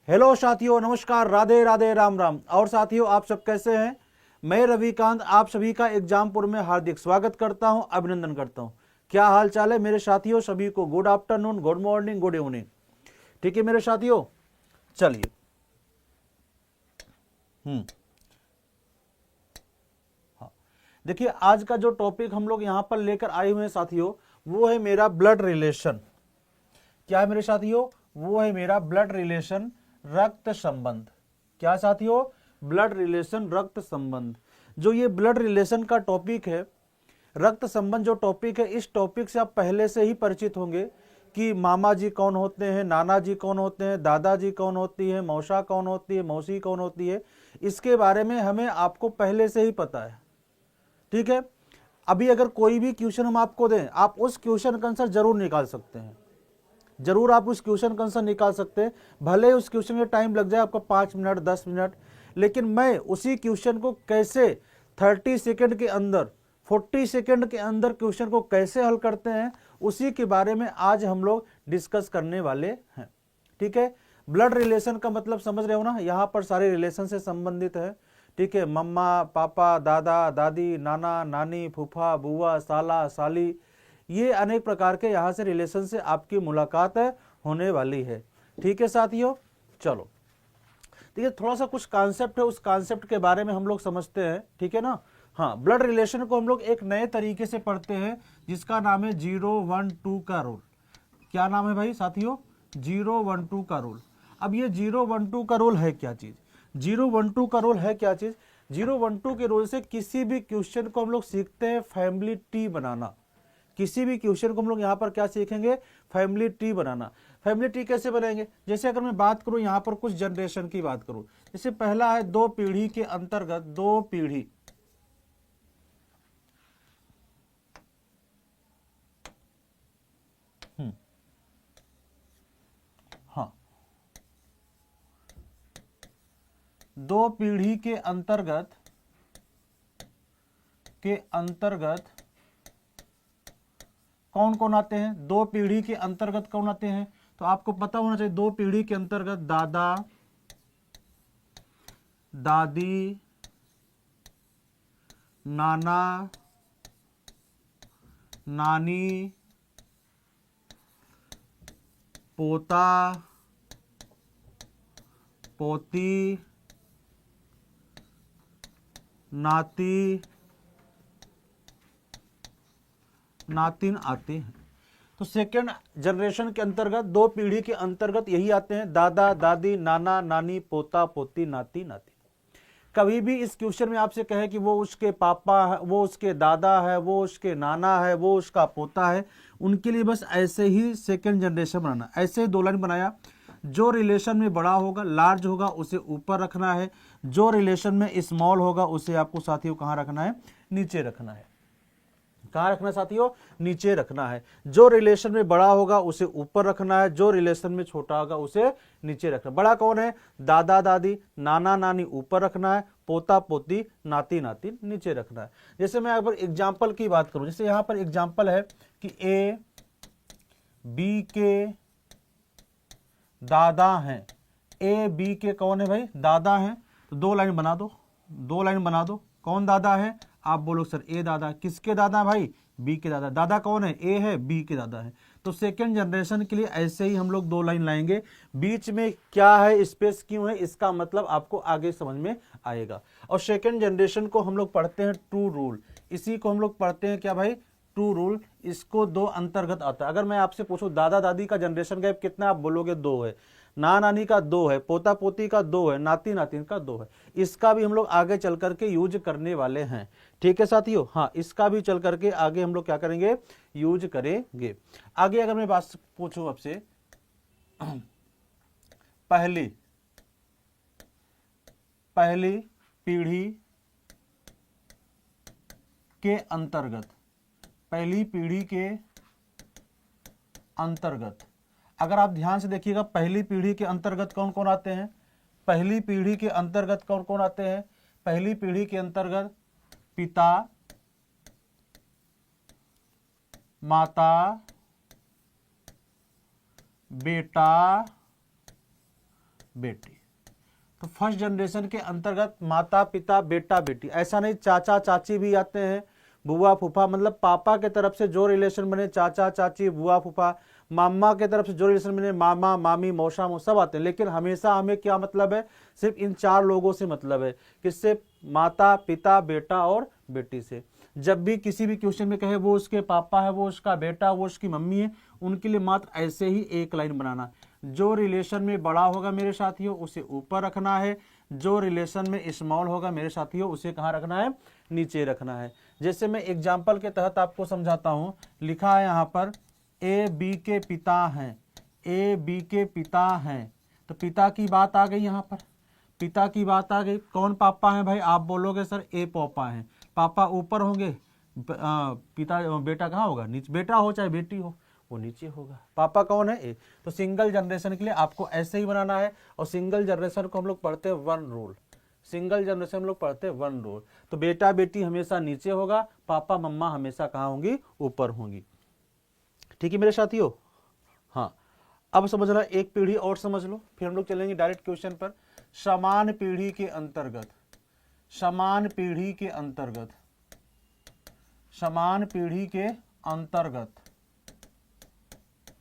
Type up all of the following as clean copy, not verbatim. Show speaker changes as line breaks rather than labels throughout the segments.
Hello साथियों, नमस्कार, राधे राधे, राम राम। और साथियों, आप सब कैसे हैं? मैं रविकांत आप सभी का एग्जामपुर में हार्दिक स्वागत करता हूं, अभिनंदन करता हूं। क्या हाल चाल है मेरे साथियों? सभी को good afternoon, good morning, good evening. ठीक है मेरे साथियों, चलिए। देखिए, आज का जो टॉपिक हम लोग यहां पर लेकर आए हुए हैं साथियों, वो है मेरा ब्लड रिलेशन। क्या है मेरे साथियों? वो है मेरा ब्लड रिलेशन, रक्त संबंध। क्या साथियों? ब्लड रिलेशन, रक्त संबंध। जो ये ब्लड रिलेशन का टॉपिक है, रक्त संबंध जो टॉपिक है, इस टॉपिक से आप पहले से ही परिचित होंगे कि मामा जी कौन होते हैं, नाना जी कौन होते हैं, दादाजी कौन होती है, मौसा कौन होती है, मौसी कौन होती है। इसके बारे में हमें आपको पहले से ही पता है। ठीक है। अभी अगर कोई भी क्वेश्चन हम आपको दें, आप उस क्वेश्चन का आंसर जरूर निकाल सकते हैं। जरूर आप उस क्वेश्चन का आंसर निकाल सकते हैं। भले उस क्वेश्चन में टाइम लग जाए आपका 5 मिनट, 10 मिनट, लेकिन मैं उसी क्वेश्चन को कैसे 30 सेकेंड के अंदर, 40 सेकेंड के अंदर क्वेश्चन को कैसे हल करते हैं, उसी के बारे में आज हम लोग डिस्कस करने वाले हैं। ठीक है। ब्लड रिलेशन का मतलब समझ रहे हो ना? यहाँ पर सारे रिलेशन से संबंधित है। ठीक है। मम्मा, पापा, दादा, दादी, नाना, नानी, फूफा, बुआ, साला, साली, ये अनेक प्रकार के यहाँ से रिलेशन से आपकी मुलाकात होने वाली है। ठीक है साथियों, चलो। ठीक है, थोड़ा सा कुछ कॉन्सेप्ट है, उस कॉन्सेप्ट के बारे में हम लोग समझते हैं। ठीक है ना? हाँ, ब्लड रिलेशन को हम लोग एक नए तरीके से पढ़ते हैं, जिसका नाम है 0-1-2 का रूल। क्या नाम है भाई साथियों? 0-1-2 का रूल। अब ये 0-1-2 का रूल है क्या चीज? 0-1-2 का रूल है क्या चीज? 0-1-2 के रूल से किसी भी क्वेश्चन को हम लोग सीखते हैं फैमिली ट्री बनाना। किसी भी क्वेश्चन को हम लोग यहाँ पर क्या सीखेंगे? फैमिली ट्री बनाना। फैमिली ट्री कैसे बनाएंगे? जैसे अगर मैं बात करूं यहाँ पर कुछ जनरेशन की बात करूं, जैसे पहला है 2 पीढ़ी के अंतर्गत, 2 पीढ़ी। हाँ, 2 पीढ़ी के अंतर्गत कौन कौन आते हैं? 2 पीढ़ी के अंतर्गत कौन आते हैं? तो आपको पता होना चाहिए, 2 पीढ़ी के अंतर्गत दादा, दादी, नाना, नानी, पोता, पोती, नाती, नातिन आते हैं। तो सेकेंड जनरेशन के अंतर्गत, 2 पीढ़ी के अंतर्गत यही आते हैं, दादा, दादी, नाना, नानी, पोता, पोती, नाती, नाती। कभी भी इस क्वेश्चन में आपसे कहे कि वो उसके पापा है, वो उसके दादा है, वो उसके नाना है, वो उसका पोता है, उनके लिए बस ऐसे ही सेकेंड जनरेशन बनाना। ऐसे ही 2 लाइन बनाया। जो रिलेशन में बड़ा होगा, लार्ज होगा, उसे ऊपर रखना है। जो रिलेशन में स्मॉल होगा, उसे आपको साथियों कहाँ रखना है? नीचे रखना है। कहाँ रखना है साथियों? नीचे रखना है। जो रिलेशन में बड़ा होगा उसे ऊपर रखना है, जो रिलेशन में छोटा होगा उसे नीचे रखना है। बड़ा कौन है? दादा, दादी, नाना, नानी ऊपर रखना है, पोता, पोती, नाती, नातिन नीचे रखना है। जैसे मैं अगर एग्जाम्पल की बात करूं, जैसे यहां पर एग्जाम्पल है कि ए बी के दादा हैं। ए बी के कौन है भाई? दादा हैं। तो 2 लाइन बना दो, 2 लाइन बना दो। कौन दादा है? आप बोलो सर ए दादा। किसके दादा भाई? बी के दादा। दादा कौन है? ए है, बी के दादा है। तो सेकेंड जनरेशन के लिए ऐसे ही हम लोग 2 लाइन लाएंगे। बीच में क्या है, स्पेस क्यों है, इसका मतलब आपको आगे समझ में आएगा। और सेकेंड जनरेशन को हम लोग पढ़ते हैं ट्रू रूल। इसी को हम लोग पढ़ते हैं क्या भाई? True rule. इसको 2 अंतर्गत आता है। अगर मैं आपसे पूछूं दादा दादी का जनरेशन गैप कितना, आप बोलोगे 2 है। नाना नानी का 2 है, पोता पोती का 2 है, नाती नातिन का 2 है। इसका भी हम लोग आगे चल करके यूज करने वाले हैं। ठीक है साथियों? हाँ, इसका भी चल करके आगे हम लोग क्या करेंगे? यूज करेंगे। आगे अगर मैं बात पूछूं आपसे, पहली पहली पीढ़ी के अंतर्गत, पहली पीढ़ी के अंतर्गत, अगर आप ध्यान से देखिएगा, पहली पीढ़ी के अंतर्गत कौन कौन आते हैं? पहली पीढ़ी के अंतर्गत कौन कौन आते हैं? पहली पीढ़ी के अंतर्गत पिता, माता, बेटा, बेटी। तो फर्स्ट जनरेशन के अंतर्गत माता पिता बेटा बेटी, ऐसा नहीं चाचा चाची भी आते हैं, बुआ फूफा, मतलब पापा के तरफ से जो रिलेशन बने चाचा चाची बुआ फूफा, मामा के तरफ से जो रिलेशन बने मामा मामी मौसा मौसा सब आते हैं। लेकिन हमेशा हमें क्या मतलब है, सिर्फ इन 4 लोगों से मतलब है, किससे, माता पिता बेटा और बेटी से। जब भी किसी भी क्वेश्चन में कहे वो उसके पापा है, वो उसका बेटा, वो उसकी मम्मी है, उनके लिए मात्र ऐसे ही एक लाइन बनाना, जो रिलेशन में बड़ा होगा मेरे साथियों उसे ऊपर रखना है, जो रिलेशन में स्मॉल होगा मेरे साथियों उसे कहाँ रखना है, नीचे रखना है। जैसे मैं एग्जाम्पल के तहत आपको समझाता हूं, लिखा है यहाँ पर ए बी के पिता हैं, ए बी के पिता हैं, तो पिता की बात आ गई, यहाँ पर पिता की बात आ गई। कौन पापा है भाई, आप बोलोगे सर ए पापा हैं, पापा ऊपर होंगे, पिता बेटा कहाँ होगा, नीचे, बेटा हो चाहे बेटी हो वो नीचे होगा। पापा कौन है, ए। तो सिंगल जनरेशन के लिए आपको ऐसे ही बनाना है, और सिंगल जनरेशन को हम लोग पढ़ते हैं 1 रूल, सिंगल जनरेशन हम लोग पढ़ते हैं 1 रूल। तो बेटा बेटी हमेशा नीचे होगा, पापा मम्मा हमेशा कहाँ होंगी, ऊपर होंगी। ठीक है मेरे साथियों। हाँ, अब समझना, एक पीढ़ी और समझ लो, फिर हम लोग चलेंगे डायरेक्ट क्वेश्चन पर। समान पीढ़ी के अंतर्गत, समान पीढ़ी के अंतर्गत, समान पीढ़ी के अंतर्गत,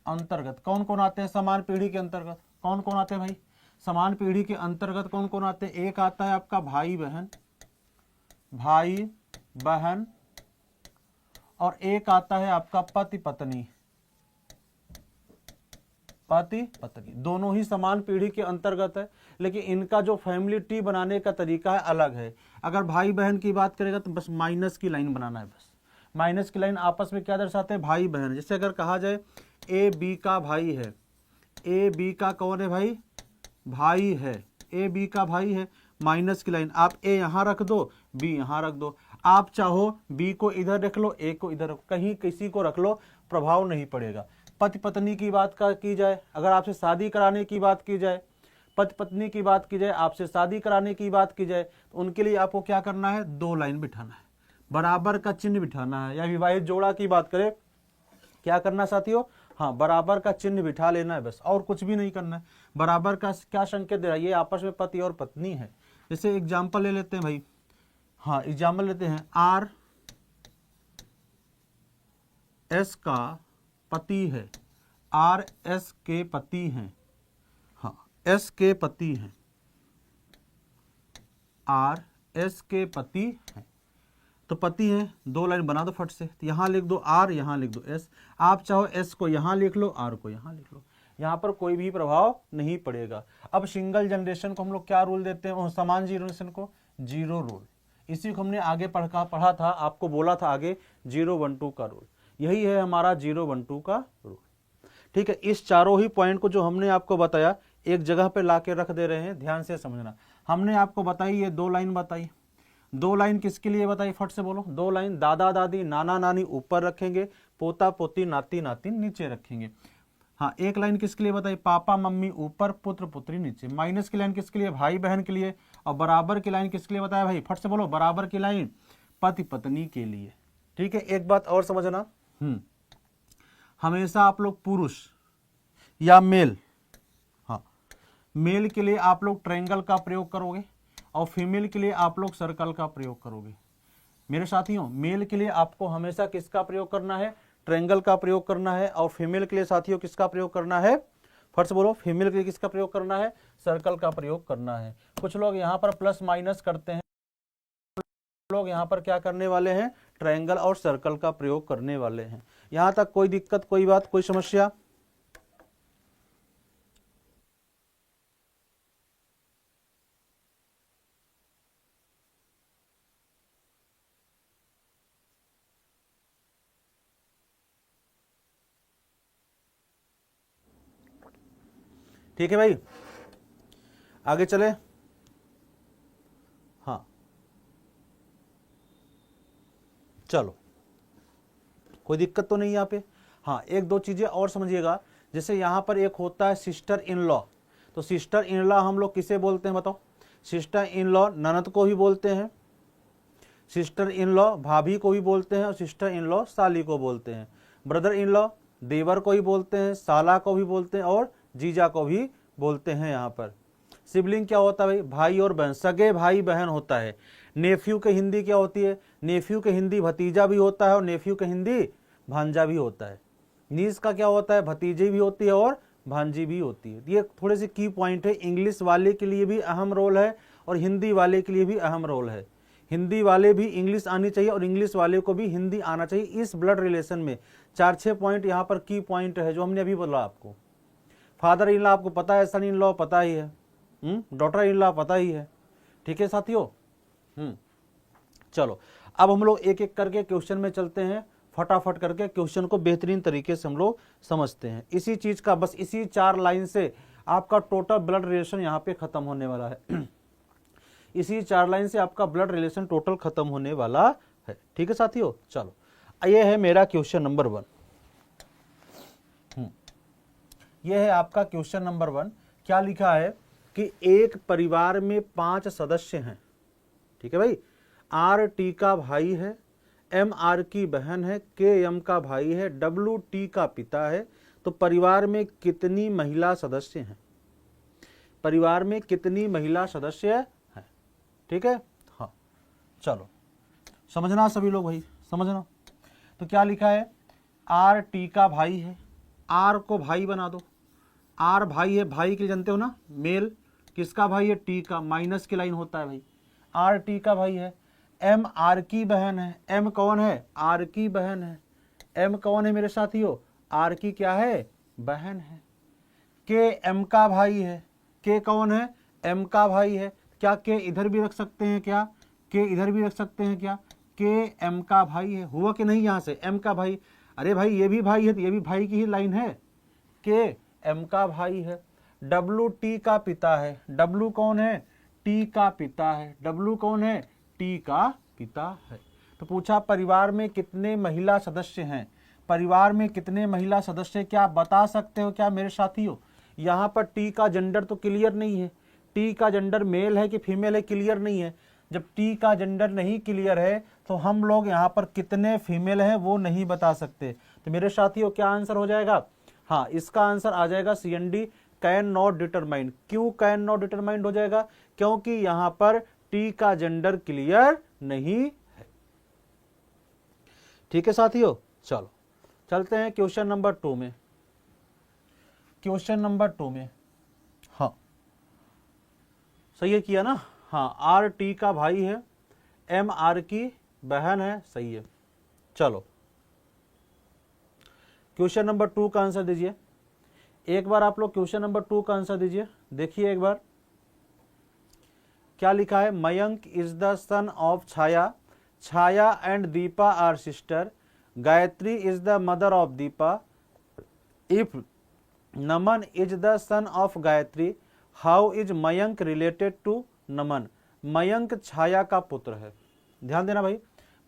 अंतर्गत कौन कौन आते हैं समान पीढ़ी के अंतर्गत, कौन कौन आते हैं भाई समान पीढ़ी के अंतर्गत, कौन कौन आते हैं। एक आता है आपका भाई बहन, भाई बहन, और एक आता है आपका पति पत्नी, पति पत्नी, दोनों ही समान पीढ़ी के अंतर्गत है, लेकिन इनका जो फैमिली ट्री बनाने का तरीका है अलग है। अगर भाई बहन की बात करेगा तो बस माइनस की लाइन बनाना है, बस माइनस की लाइन आपस में क्या दर्शाते हैं, भाई बहन। जैसे अगर कहा जाए ए बी का भाई है, ए बी का कौन है भाई, भाई है, ए बी का भाई है, माइनस की लाइन, आप ए यहां रख दो बी यहां रख दो, आप चाहो बी को इधर रख लो ए को इधर रखो, कहीं किसी को रख लो प्रभाव नहीं पड़ेगा। पति पत्नी की बात की जाए, अगर आपसे शादी कराने की बात की जाए, पति पत्नी की बात की जाए, आपसे शादी कराने की बात की जाए, तो उनके लिए आपको क्या करना है, 2 लाइन बिठाना है, बराबर का चिन्ह बिठाना है। या विवाहित जोड़ा की बात करें, क्या करना साथियों, हाँ बराबर का चिन्ह बिठा लेना है बस, और कुछ भी नहीं करना है। बराबर का क्या संकेत दे रहा है, ये आपस में पति और पत्नी है। जैसे एग्जाम्पल ले लेते हैं भाई, हाँ एग्जाम्पल लेते हैं, आर एस का पति है, आर एस के पति हैं, हाँ एस के पति हैं, आर एस के पति हैं, तो पति हैं, 2 लाइन बना दो फट से, तो यहां लिख दो आर, यहां लिख दो एस, आप चाहो एस को यहां लिख लो आर को यहां लिख लो, यहां पर कोई भी प्रभाव नहीं पड़ेगा। अब सिंगल जनरेशन को हम लोग क्या रूल देते हैं, समान जनरेशन को 0 रूल, इसी को हमने आगे पढ़ा था, आपको बोला था आगे 012 का रूल, यही है हमारा 012 का रूल। ठीक है, इस चारों ही पॉइंट को जो हमने आपको बताया एक जगह पे लाके रख दे रहे हैं, ध्यान से समझना। हमने आपको बताई ये 2 लाइन बताई, 2 लाइन किसके लिए बताई, फट से बोलो, 2 लाइन दादा दादी नाना नानी ऊपर रखेंगे, पोता पोती नाती नातिन नीचे रखेंगे। हाँ, 1 लाइन किसके लिए बताई, पापा मम्मी ऊपर पुत्र पुत्री नीचे। माइनस की लाइन किसके लिए, भाई बहन के लिए। और बराबर की लाइन किसके लिए बताया भाई, फट से बोलो, बराबर की लाइन पति पत्नी के लिए। ठीक है, एक बात और समझना, हमेशा आप लोग पुरुष या मेल, हाँ मेल के लिए आप लोग ट्रायंगल का प्रयोग करोगे, और फीमेल के लिए आप लोग सर्कल का प्रयोग करोगे। मेरे साथियों, मेल के लिए आपको हमेशा किसका प्रयोग करना है, ट्रायंगल का प्रयोग करना है, और फीमेल के लिए साथियों किसका प्रयोग करना है, फर्स्ट बोलो, फीमेल के लिए किसका प्रयोग करना है, सर्कल का प्रयोग करना है। कुछ लोग यहाँ पर प्लस माइनस करते हैं, लोग यहाँ पर क्या करने वाले हैं, ट्रायंगल और सर्कल का प्रयोग करने वाले हैं। यहां तक कोई दिक्कत, कोई बात, कोई समस्या? ठीक है भाई, आगे चले। हाँ चलो, कोई दिक्कत तो नहीं यहाँ पे। हाँ, 1-2 चीजें और समझिएगा। जैसे यहाँ पर एक होता है सिस्टर इन लॉ, तो सिस्टर इन लॉ हम लोग किसे बोलते हैं बताओ, सिस्टर इन लॉ ननद को भी बोलते हैं, सिस्टर इन लॉ भाभी को भी बोलते हैं, और सिस्टर इन लॉ साली को बोलते हैं। ब्रदर इन लॉ देवर को भी बोलते हैं, साला को भी बोलते हैं, और जीजा को भी बोलते हैं यहाँ पर। सिबलिंग क्या होता है भाई? भाई और बहन, सगे भाई बहन होता है। नेफ्यू के हिंदी क्या होती है? नेफ्यू के हिंदी भतीजा भी होता है और नेफ्यू के हिंदी भांजा भी होता है। नीस का क्या होता है? भतीजी भी होती है और भांजी भी होती है। ये थोड़े से की पॉइंट है। इंग्लिश वाले के लिए भी अहम रोल है और हिंदी वाले के लिए भी अहम रोल है। हिंदी वाले भी इंग्लिश आनी चाहिए और इंग्लिश वाले को भी हिंदी आना चाहिए। इस ब्लड रिलेशन में 4-6 पॉइंट यहाँ पर की पॉइंट है जो हमने अभी बोला आपको। फादर इन लॉ आपको पता है, सन इन लॉ पता ही है, डॉटर इन लॉ पता ही है। ठीक है साथियों। चलो अब हम लोग एक एक करके क्वेश्चन में चलते हैं, फटाफट करके क्वेश्चन को बेहतरीन तरीके से हम लोग समझते हैं। इसी चीज का बस इसी 4 लाइन से आपका टोटल ब्लड रिलेशन यहाँ पे खत्म होने वाला है। इसी 4 लाइन से आपका ब्लड रिलेशन टोटल खत्म होने वाला है। ठीक है साथियों। चलो ये है मेरा क्वेश्चन नंबर 1। यह है आपका क्वेश्चन नंबर 1। क्या लिखा है कि एक परिवार में 5 सदस्य हैं। ठीक है भाई। आर टी का भाई है, एम आर की बहन है, के एम का भाई है, डब्ल्यू टी का पिता है। तो परिवार में कितनी महिला सदस्य हैं? परिवार में कितनी महिला सदस्य हैं? ठीक है। हाँ चलो समझना सभी लोग भाई, समझना। तो क्या लिखा है? आर टी का भाई है, आर को भाई बना दो। आर भाई है, भाई के जानते हो ना, मेल। किसका भाई है? टी का, माइनस की लाइन होता है भाई। आर टी का भाई है। एम आर की बहन है। एम कौन है? आर की बहन है। एम कौन है मेरे साथियों? आर की क्या है? बहन है। के एम का भाई है। के कौन है? एम का भाई है। क्या के इधर भी रख सकते हैं? क्या के इधर भी रख सकते हैं? क्या के एम का भाई है? हुआ कि नहीं? यहां से एम का भाई, अरे भाई ये भी भाई है तो ये भी भाई की ही लाइन है। के एम का भाई है। डब्ल्यू टी का पिता है। डब्ल्यू कौन है? टी का पिता है। डब्ल्यू कौन है? टी का पिता है। तो पूछा परिवार में कितने महिला सदस्य हैं? परिवार में कितने महिला सदस्य क्या बता सकते हो क्या मेरे साथियों? यहाँ पर टी का जेंडर तो क्लियर नहीं है। टी का जेंडर मेल है कि फीमेल है, क्लियर नहीं है। जब टी का जेंडर नहीं क्लियर है तो हम लोग यहाँ पर कितने फीमेल हैं वो नहीं बता सकते। तो मेरे साथियों क्या आंसर हो जाएगा? हाँ इसका आंसर आ जाएगा CND, कैन नॉट डिटरमाइन। क्यों कैन नॉट डिटरमाइंड हो जाएगा? क्योंकि यहां पर टी का जेंडर क्लियर नहीं है। ठीक है साथियों। चलो चलते हैं क्वेश्चन नंबर 2 में। क्वेश्चन नंबर 2 में हाँ सही है किया ना? हाँ आर टी का भाई है, एम आर की बहन है, सही है। चलो क्वेश्चन नंबर 2 का आंसर दीजिए। एक बार आप लोग क्वेश्चन नंबर 2 का आंसर दीजिए। देखिए एक बार क्या लिखा है? Mayank is the son of Chhaya. Chhaya and Deepa are sister. Gayatri is the mother of Deepa. If Naman is the son of Gayatri, how is Mayank related to Naman? Mayank Chhaya का पुत्र है। ध्यान देना भाई,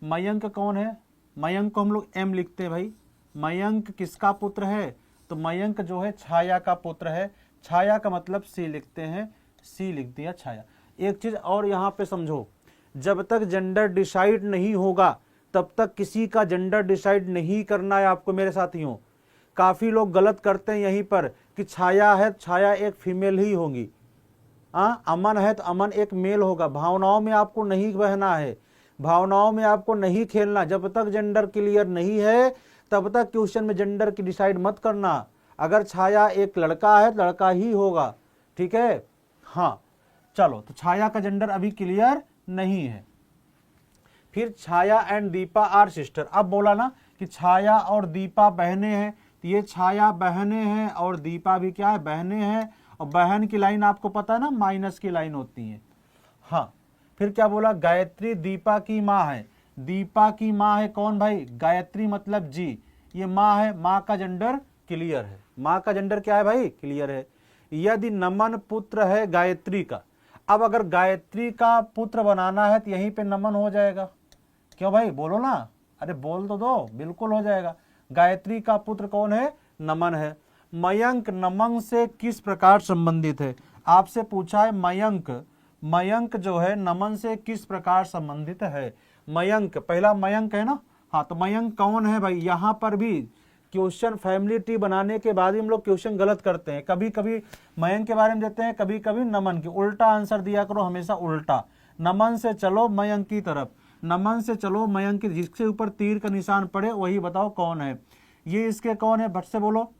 मयंक कौन है? मयंक को हम लोग एम लिखते हैं भाई। मयंक किसका पुत्र है? तो मयंक जो है छाया का पुत्र है। छाया का मतलब सी लिखते हैं, सी लिख दिया छाया। एक चीज और यहाँ पे समझो, जब तक जेंडर डिसाइड नहीं होगा तब तक किसी का जेंडर डिसाइड नहीं करना है आपको मेरे साथियों। काफी लोग गलत करते हैं यहीं पर कि छाया है, छाया एक फीमेल ही होगी। अमन है तो अमन एक मेल होगा। भावनाओं में आपको नहीं बहना है, भावनाओं में आपको नहीं खेलना। जब तक जेंडर क्लियर नहीं है तब तक क्वेश्चन में जेंडर की डिसाइड मत करना। अगर छाया एक लड़का है तो लड़का ही होगा। ठीक है। हाँ चलो, तो छाया का जेंडर अभी क्लियर नहीं है। फिर छाया एंड दीपा आर सिस्टर। अब बोला ना कि छाया और दीपा बहनें हैं, तो ये छाया बहनें हैं और दीपा भी क्या है? बहनें हैं। और बहन की लाइन आपको पता है ना, माइनस की लाइन होती है। हाँ फिर क्या बोला? गायत्री दीपा की माँ है। दीपा की माँ है कौन भाई? गायत्री मतलब जी। ये माँ है, माँ का जेंडर क्लियर है। माँ का जेंडर क्या है भाई? क्लियर है। यदि नमन पुत्र है गायत्री का, अब अगर गायत्री का पुत्र बनाना है तो यहीं पे नमन हो जाएगा। क्यों भाई? बोलो ना, अरे बोल तो दो, बिल्कुल हो जाएगा। गायत्री का पुत्र कौन है? नमन है। मयंक नमन से किस प्रकार संबंधित है? आपसे पूछा है मयंक, मयंक जो है नमन से किस प्रकार संबंधित है? मयंक, पहला मयंक है ना। हाँ तो मयंक कौन है भाई? यहां पर भी क्वेश्चन फैमिली ट्री बनाने के बाद ही हम लोग क्वेश्चन गलत करते हैं। कभी कभी मयंक के बारे में देते हैं, कभी कभी नमन की। उल्टा आंसर दिया करो हमेशा, उल्टा। नमन से चलो मयंक की तरफ, नमन से चलो मयंक की, जिसके ऊपर तीर का निशान पड़े वही बताओ कौन है। ये इसके कौन है, भट से बोलो।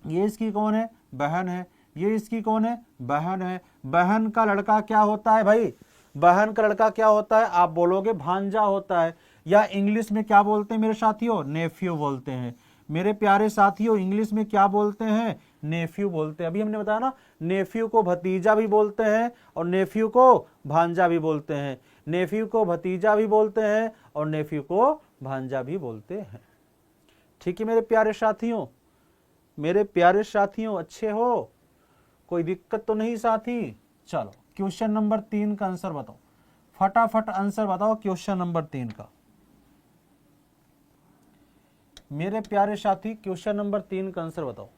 ये इसकी कौन है, बहन है। ये इसकी कौन है, बहन है। बहन का लड़का क्या होता है भाई, बहन का लड़का क्या होता है, आप बोलोगे भांजा होता है। या इंग्लिश में क्या बोलते हैं मेरे साथियों, नेफ्यू बोलते हैं। मेरे प्यारे साथियों इंग्लिश में क्या बोलते हैं, नेफ्यू बोलते हैं। अभी हमने बताया ना, नेफ्यू को भतीजा भी बोलते हैं और नेफ्यू को भांजा भी बोलते हैं। नेफ्यू को भतीजा भी बोलते हैं और नेफ्यू को भांजा भी बोलते हैं। ठीक है मेरे प्यारे साथियों, मेरे प्यारे साथियों अच्छे हो, कोई दिक्कत तो नहीं साथी। चलो क्वेश्चन नंबर 3 का आंसर बताओ, फटाफट आंसर बताओ क्वेश्चन नंबर 3 का। मेरे प्यारे साथी क्वेश्चन नंबर 3 का आंसर बताओ।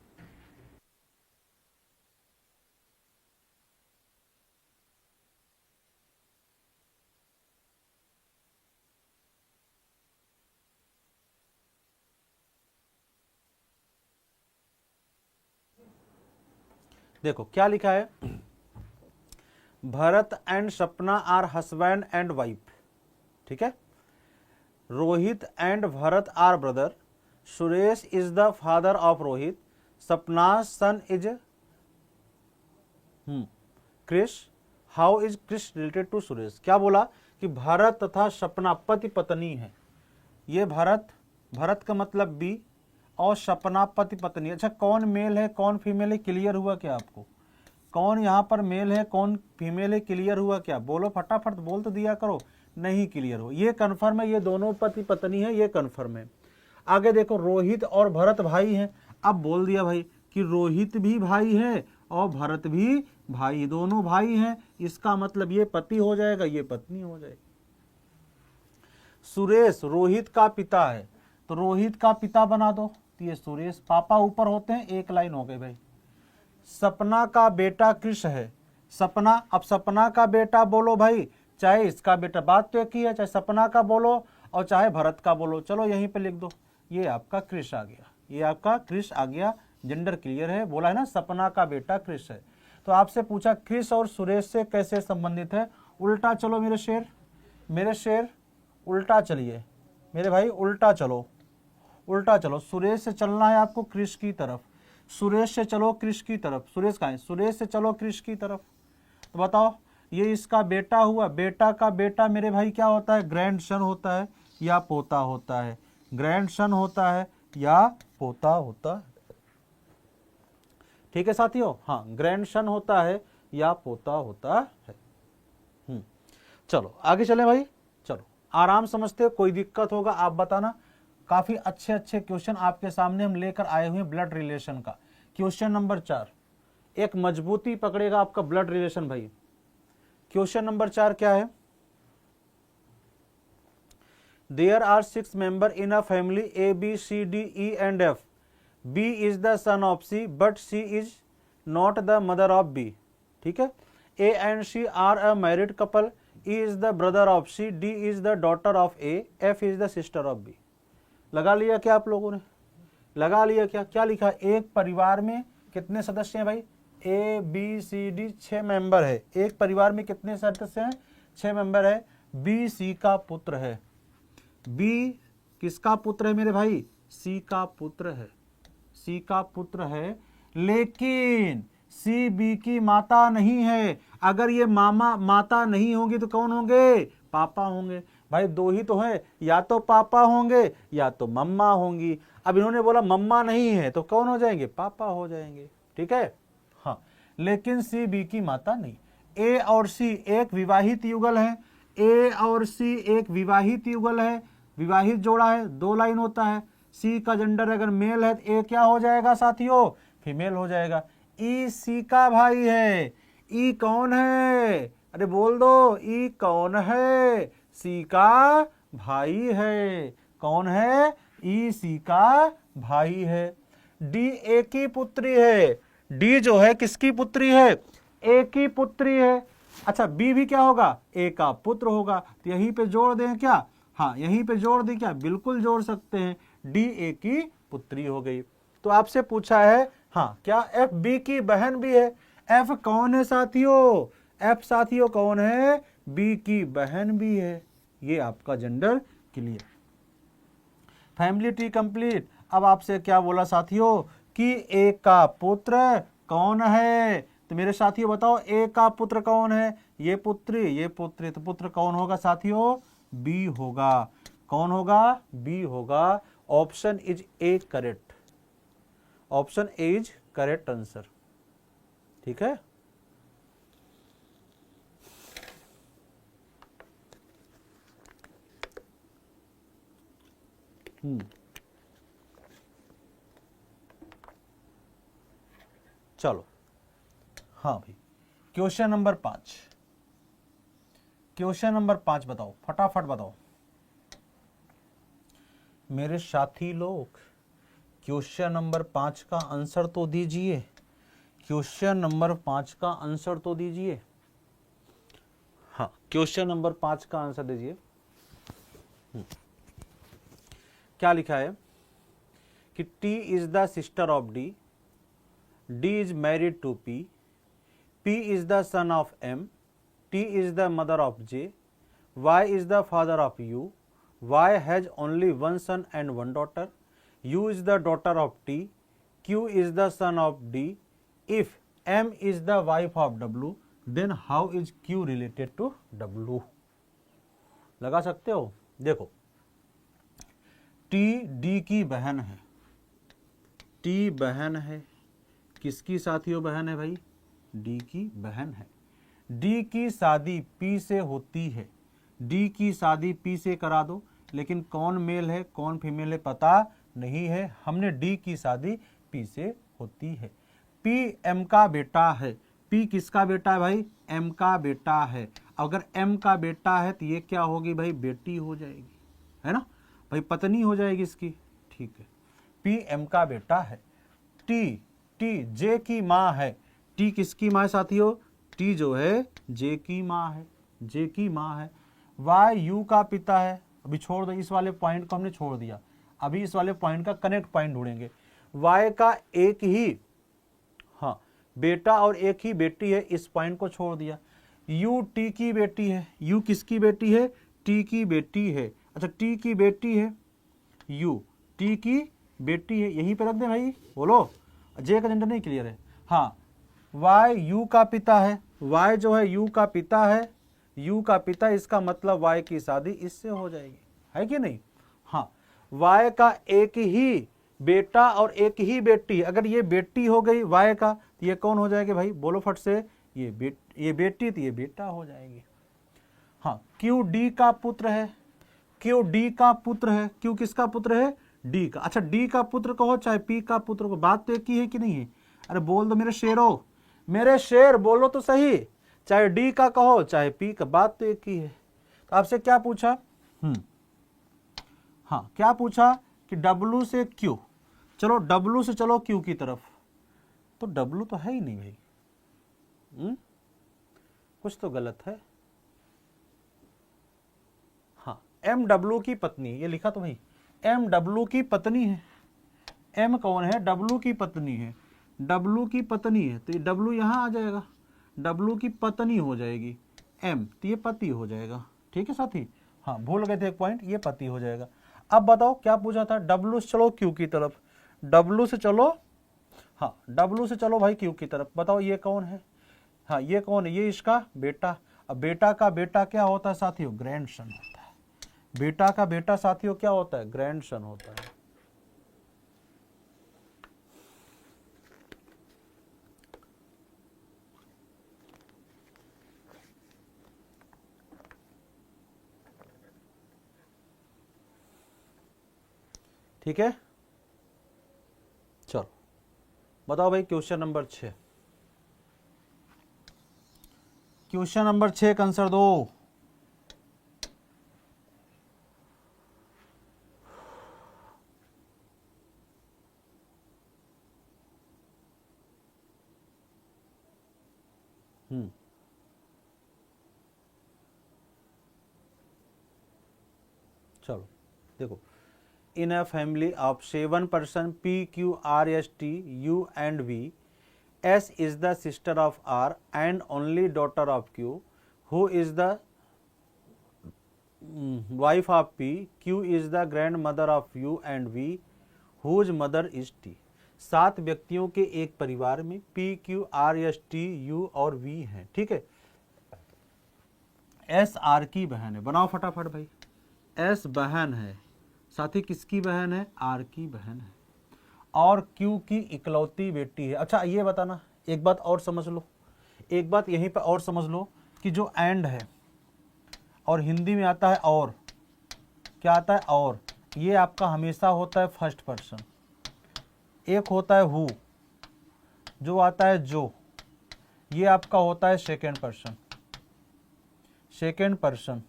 देखो क्या लिखा है, Bharat and Sapna are husband and wife. ठीक है, Rohit and Bharat are brother, Suresh is the father of Rohit, Sapna son is Krish, how is Krish related to Suresh. क्या बोला कि भरत तथा सपना पति पत्नी है। ये भरत, भरत का मतलब बी, और सपना पति पत्नी। अच्छा कौन मेल है कौन फीमेल है, क्लियर हुआ क्या आपको, कौन यहाँ पर मेल है कौन फीमेल है, क्लियर हुआ क्या, बोलो फटाफट, बोल तो दिया करो। नहीं क्लियर हो, ये कन्फर्म है, ये दोनों पति पत्नी है, ये कन्फर्म है। आगे देखो, रोहित और भरत भाई हैं। अब बोल दिया भाई कि रोहित भी भाई है और भरत भी भाई, दोनों भाई हैं। इसका मतलब ये पति हो जाएगा, ये पत्नी हो जाएगी। सुरेश रोहित का पिता है, तो रोहित का पिता बना दो, तो ये सुरेश, पापा ऊपर होते हैं, एक लाइन हो गई भाई। सपना का बेटा कृष है, सपना, अब सपना का बेटा बोलो भाई, चाहे इसका बेटा, बात तो एक ही है, चाहे सपना का बोलो और चाहे भरत का बोलो। चलो यहीं पे लिख दो, ये आपका कृष आ गया, ये आपका कृष आ गया। जेंडर क्लियर है, बोला है ना सपना का बेटा कृष है। तो आपसे पूछा कृष और सुरेश से कैसे संबंधित है, उल्टा चलो मेरे शेर, मेरे शेर उल्टा चलिए मेरे भाई, उल्टा चलो, उल्टा चलो। सुरेश से चलना है आपको कृष की तरफ, सुरेश से चलो कृष की तरफ। सुरेश कहाँ है, सुरेश से चलो कृष की तरफ। तो बताओ, ये इसका बेटा हुआ, बेटा का बेटा मेरे भाई क्या होता है, ग्रैंड सन होता है या पोता होता है, ग्रैंड सन होता है या पोता होता है। ठीक है साथियों, हाँ ग्रैंड सन होता है या पोता होता है। चलो आगे चले भाई, चलो आराम समझते हो, कोई दिक्कत होगा आप बताना। काफी अच्छे अच्छे क्वेश्चन आपके सामने हम लेकर आए हुए हैं ब्लड रिलेशन का। क्वेश्चन नंबर 4, एक मजबूती पकड़ेगा आपका ब्लड रिलेशन भाई। क्वेश्चन नंबर 4 क्या है, there are 6 member in a family A B C D E and F, B is the son of C but C is not the mother of B. ठीक है, A and C are a married couple, E is the brother of C, D is the daughter of A, F is the sister of B. लगा लिया क्या आप लोगों ने, लगा लिया क्या, क्या लिखा, एक परिवार में कितने सदस्य हैं भाई, A B C D 6 member है। एक परिवार में कितने सदस्य हैं, 6 मेंबर है। बी सी का पुत्र है, बी किसका पुत्र है मेरे भाई, सी का पुत्र है, सी का पुत्र है। लेकिन सी बी की माता नहीं है। अगर ये मामा माता नहीं होंगी तो कौन होंगे, पापा होंगे। भाई दो ही तो है, या तो पापा होंगे या तो मम्मा होंगी। अब इन्होंने बोला मम्मा नहीं है तो कौन हो जाएंगे, पापा हो जाएंगे। ठीक है, हाँ, लेकिन सी बी की माता नहीं। ए और सी एक विवाहित युगल है, ए और सी एक विवाहित युगल है, विवाहित जोड़ा है, 2 लाइन होता है। सी का जेंडर अगर मेल है तो ए क्या हो जाएगा साथियों, फीमेल हो जाएगा। ई सी का भाई है, ई कौन है, अरे बोल दो, ई कौन है, सी का भाई है। कौन है, ई सी का भाई है। डी ए की पुत्री है, डी जो है किसकी पुत्री है, ए की पुत्री है। अच्छा बी भी क्या होगा, ए का पुत्र होगा। तो यहीं पे जोड़ दें क्या, हाँ यहीं पे जोड़ दें क्या, बिल्कुल जोड़ सकते हैं, डी ए की पुत्री हो गई। तो आपसे पूछा है हाँ क्या एफ बी की बहन भी है? एफ कौन है साथियों? एफ साथियों कौन है? बी की बहन भी है। ये आपका gender clear. Family tree complete. अब आपसे क्या बोला साथियों कि ए का पुत्र कौन है? तो मेरे साथियों बताओ ए का पुत्र कौन है? ये पुत्री, ये पुत्री, तो पुत्र कौन होगा साथियों? बी होगा। कौन होगा? बी होगा। Option is A correct. Option A is correct answer. ठीक है। चलो हाँ भाई, क्वेश्चन नंबर 5। क्वेश्चन नंबर 5 बताओ, फटाफट बताओ मेरे साथी लोग। क्वेश्चन नंबर 5 का आंसर तो दीजिए। क्वेश्चन नंबर 5 का आंसर तो दीजिए। हाँ, क्वेश्चन नंबर 5 का आंसर दीजिए। क्या लिखा है कि T is the sister of D, D is married to P, P is the son of M, T is the mother of J, Y is the father of U, Y has only one son and one daughter, U is the daughter of T, Q is the son of D. If M is the wife of W, then how is Q related to W? लगा सकते हो? देखो T D की बहन है, T बहन है, किसकी साथियों बहन है भाई? डी की बहन है। डी की शादी पी से होती है। डी की शादी पी से करा दो, लेकिन कौन मेल है कौन फीमेल है पता नहीं है। हमने डी की शादी पी से होती है। पी एम का बेटा है। पी किसका बेटा है भाई? एम का बेटा है। अगर एम का बेटा है तो ये क्या होगी भाई? बेटी हो जाएगी, है ना भाई, पत्नी हो जाएगी इसकी। ठीक है, पी एम का बेटा है। टी टी जे की माँ है। टी किसकी माँ है साथियों? टी जो है जे की माँ है, जे की माँ है। वाई यू का पिता है। अभी छोड़ दो, इस वाले पॉइंट को हमने छोड़ दिया। अभी इस वाले पॉइंट का कनेक्ट पॉइंट ढूंढेंगे। वाई का एक ही हाँ बेटा और एक ही बेटी है, इस पॉइंट को छोड़ दिया। यू टी की बेटी है। यू किसकी बेटी है? टी की बेटी है। अच्छा, टी की बेटी है, यू टी की बेटी है, यहीं पे रख दे भाई। बोलो, जे का जेंडर नहीं क्लियर है। हाँ, वाई यू का पिता है। वाई जो है यू का पिता है, यू का पिता, इसका मतलब वाई की शादी इससे हो जाएगी, है कि नहीं? हाँ, वाई का एक ही बेटा और एक ही बेटी। अगर ये बेटी हो गई वाई का तो ये कौन हो जाएगी भाई? बोलो फट से। ये बेटी तो ये बेटा हो जाएगी। हाँ, क्यू डी का पुत्र है। क्यू डी का पुत्र है। क्यू किसका पुत्र है? डी का। अच्छा, डी का पुत्र कहो चाहे पी का पुत्र को, बात तो एक ही है कि नहीं है? अरे बोल दो मेरे शेरों, मेरे शेर बोलो तो सही। चाहे डी का कहो चाहे पी का, बात तो एक ही है। तो आपसे क्या पूछा? हाँ, क्या पूछा कि डब्लू से क्यू। चलो डब्लू से चलो क्यू की तरफ, तो डब्लू तो है ही नहीं भाई। कुछ तो गलत है। हाँ, एम डब्लू की पत्नी, ये लिखा तो भाई एम डब्लू की पत्नी है। एम कौन है? डब्लू की पत्नी है। डब्लू की पत्नी है तो ये डब्लू यहां आ जाएगा, डब्लू की पत्नी हो जाएगी एम, तो ये पति हो जाएगा। ठीक है साथी? हाँ, भूल गए थे एक पॉइंट, ये पति हो जाएगा। अब बताओ क्या पूछा था? डब्लू से चलो क्यू की तरफ। डब्लू से चलो, हाँ डब्लू से चलो भाई क्यू की तरफ। बताओ ये कौन है? हाँ, ये कौन है? ये इसका बेटा। अब बेटा का बेटा क्या होता है साथियों? ग्रैंडसन होता है। बेटा का बेटा साथियों क्या होता है? ग्रैंडसन होता है। ठीक है, चलो बताओ भाई क्वेश्चन नंबर 6। क्वेश्चन नंबर 6 का आंसर दो। चलो देखो, in a family of 7 person P, Q, R, S, T, U and V. S is the sister of R and only daughter of Q, who is the wife of P. Q is the grandmother of U and V, whose mother is T. 7 व्यक्तियों के एक परिवार में P, Q, R, S, T, U और V हैं, ठीक है। S R की बहन है, बनाओ फटाफट भाई। S बहन है, साथी किसकी बहन है? R की बहन है, और Q की इकलौती बेटी है। अच्छा ये बताना, एक बात और समझ लो, एक बात यहीं पर और समझ लो कि जो एंड है और हिंदी में आता है और, क्या आता है? और। ये आपका हमेशा होता है फर्स्ट पर्सन। एक होता है हु, जो आता है जो, ये आपका होता है सेकेंड पर्सन। सेकेंड पर्सन,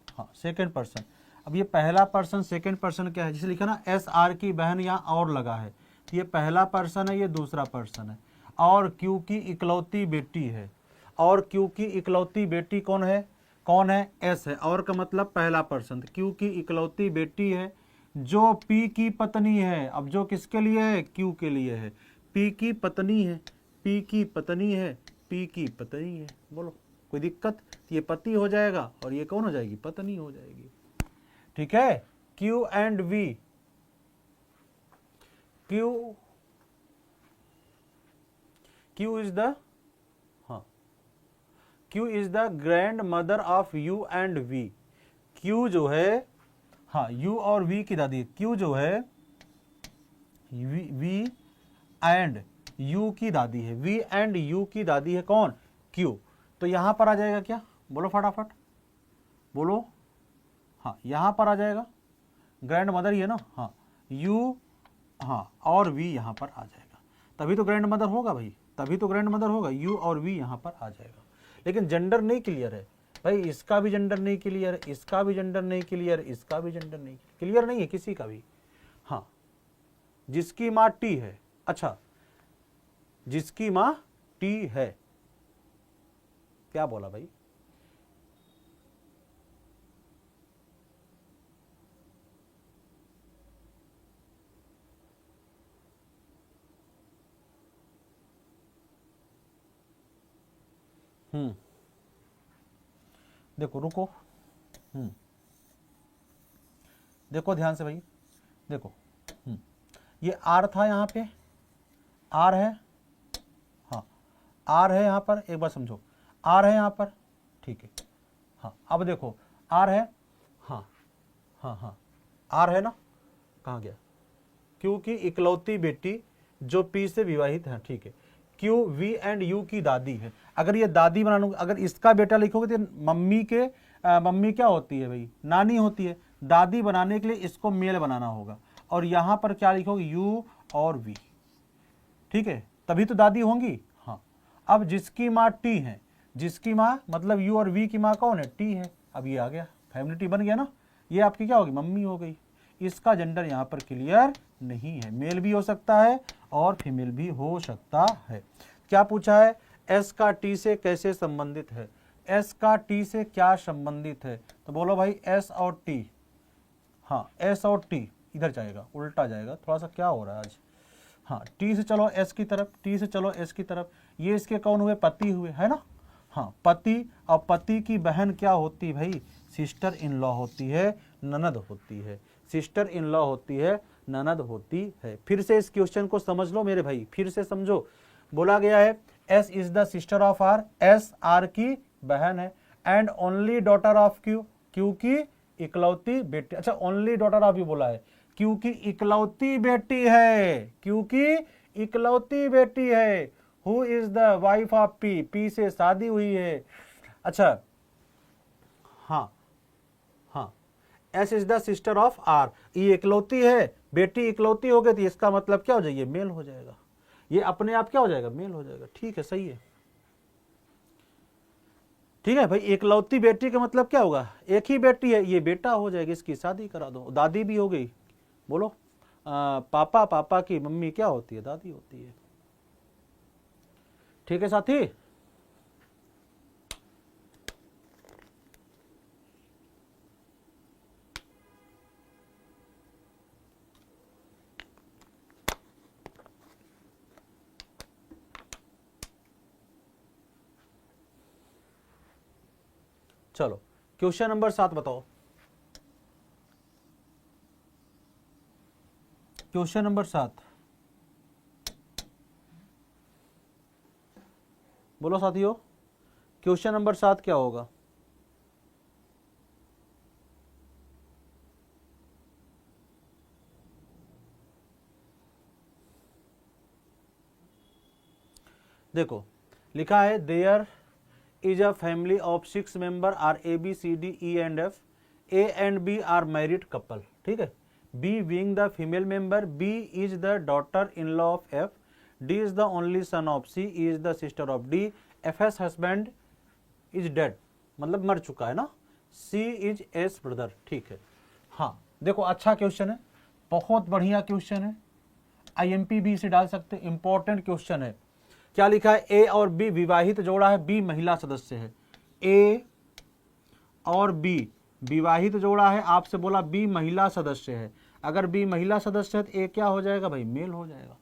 हाँ सेकेंड पर्सन। अब ये पहला पर्सन सेकेंड पर्सन क्या है? जिसे लिखा ना एस आर की बहन, यहाँ और लगा है, तो ये पहला पर्सन है, ये दूसरा पर्सन है। और क्यू की इकलौती बेटी है, और क्यू की इकलौती बेटी कौन है? कौन है? एस है। और का मतलब पहला पर्सन। क्यू की इकलौती बेटी है जो पी की पत्नी है। अब जो किसके लिए है? क्यू के लिए है। पी की पत्नी है, पी की पत्नी है, पी की पत्नी है। बोलो कोई दिक्कत? ये पति हो जाएगा और ये कौन हो जाएगी? पत्नी हो जाएगी, ठीक है। Q and V, Q is the, हाँ Q is the grand mother of U and V. Q जो है, हाँ यू और वी की दादी। क्यू जो है वी एंड यू की दादी है। वी एंड यू की दादी है कौन? क्यू। तो यहां पर आ जाएगा क्या? बोलो फटाफट बोलो। हाँ यहां पर आ जाएगा, ग्रैंड मदर ही है ना, हाँ यू, हाँ और वी यहां पर आ जाएगा, तभी तो ग्रैंड मदर होगा भाई, तभी तो ग्रैंड मदर होगा। यू और वी यहां पर आ जाएगा। लेकिन जेंडर नहीं क्लियर है भाई, इसका भी जेंडर नहीं क्लियर, इसका भी जेंडर नहीं क्लियर, इसका भी जेंडर नहीं क्लियर, नहीं है किसी का भी। हाँ जिसकी माँ टी है, अच्छा जिसकी माँ टी है, क्या बोला भाई? देखो रुको, देखो ध्यान से भाई, देखो ये आर था, यहाँ पे आर है, हाँ आर है यहाँ पर, एक बार समझो, आर है यहाँ पर, ठीक है। हाँ अब देखो आर है, हाँ हाँ हाँ आर है ना, कहाँ गया? क्योंकि इकलौती बेटी जो पी से विवाहित है, ठीक है। क्यू वी एंड यू की दादी है। अगर ये दादी बनाना, अगर इसका बेटा लिखोगे तो मम्मी के मम्मी क्या होती है भाई? नानी होती है। दादी बनाने के लिए इसको मेल बनाना होगा, और यहां पर क्या लिखोगे? यू और वी, ठीक है, तभी तो दादी होंगी। हाँ अब जिसकी माँ टी है, जिसकी माँ मतलब यू और वी की माँ कौन है? टी है। अब ये आ गया, फैमिली टी बन गया ना, ये आपकी क्या होगी? मम्मी हो गई। इसका जेंडर यहाँ पर क्लियर नहीं है, मेल भी हो सकता है और फीमेल भी हो सकता है। क्या पूछा है? एस का टी से कैसे संबंधित है? एस का टी से क्या संबंधित है? तो बोलो भाई एस और टी, हाँ एस और टी इधर जाएगा, उल्टा जाएगा, थोड़ा सा क्या हो रहा है आज। हाँ टी से चलो एस की तरफ, टी से चलो एस की तरफ। ये इसके कौन हुए? पति हुए, है ना। हाँ पति, और पति की बहन क्या होती भाई? सिस्टर इन लॉ होती है, ननद होती है। सिस्टर इन लॉ होती है, ननद होती है। फिर से इस क्वेश्चन को समझ लो मेरे भाई, फिर से समझो। बोला गया है S is the sister of R, S R की बहन है, and only daughter of Q, Q की इकलौती बेटी। अच्छा ओनली डॉटर ऑफ यू बोला है, क्यू की इकलौती बेटी है, क्यू की इकलौती बेटी है। Who is the wife of P, P से शादी हुई है। अच्छा हाँ हाँ, S is the sister of R, ये इकलौती है, बेटी इकलौती हो गई, तो इसका मतलब क्या हो जाएगा? मेल हो जाएगा, ये अपने आप क्या हो जाएगा? मेल हो जाएगा, ठीक है सही है। ठीक है भाई, इकलौती बेटी का मतलब क्या होगा? एक ही बेटी है, ये बेटा हो जाएगा, इसकी शादी करा दो, दादी भी हो गई। बोलो पापा, पापा की मम्मी क्या होती है? दादी होती है, ठीक है साथी। चलो क्वेश्चन नंबर 7 बताओ। क्वेश्चन नंबर 7 बोलो साथियों, क्वेश्चन नंबर 7 क्या होगा? देखो लिखा है there is a family of 6 member are A B C D E and F, A and B are married couple, ठीक है। B being the female member, B is the daughter in law of F, D is the only son of C, E is the sister of D, F's husband is dead, मतलब मर चुका है ना, सी is S brother, ठीक है। हाँ देखो अच्छा क्वेश्चन है, बहुत बढ़िया क्वेश्चन है, आईएमपी भी इसे डाल सकते, इंपॉर्टेंट क्वेश्चन है। क्या लिखा है? ए और बी विवाहित जोड़ा है, बी महिला सदस्य है। ए और बी विवाहित जोड़ा है, आपसे बोला बी महिला सदस्य है। अगर बी महिला सदस्य है तो ए क्या हो जाएगा भाई? मेल हो जाएगा।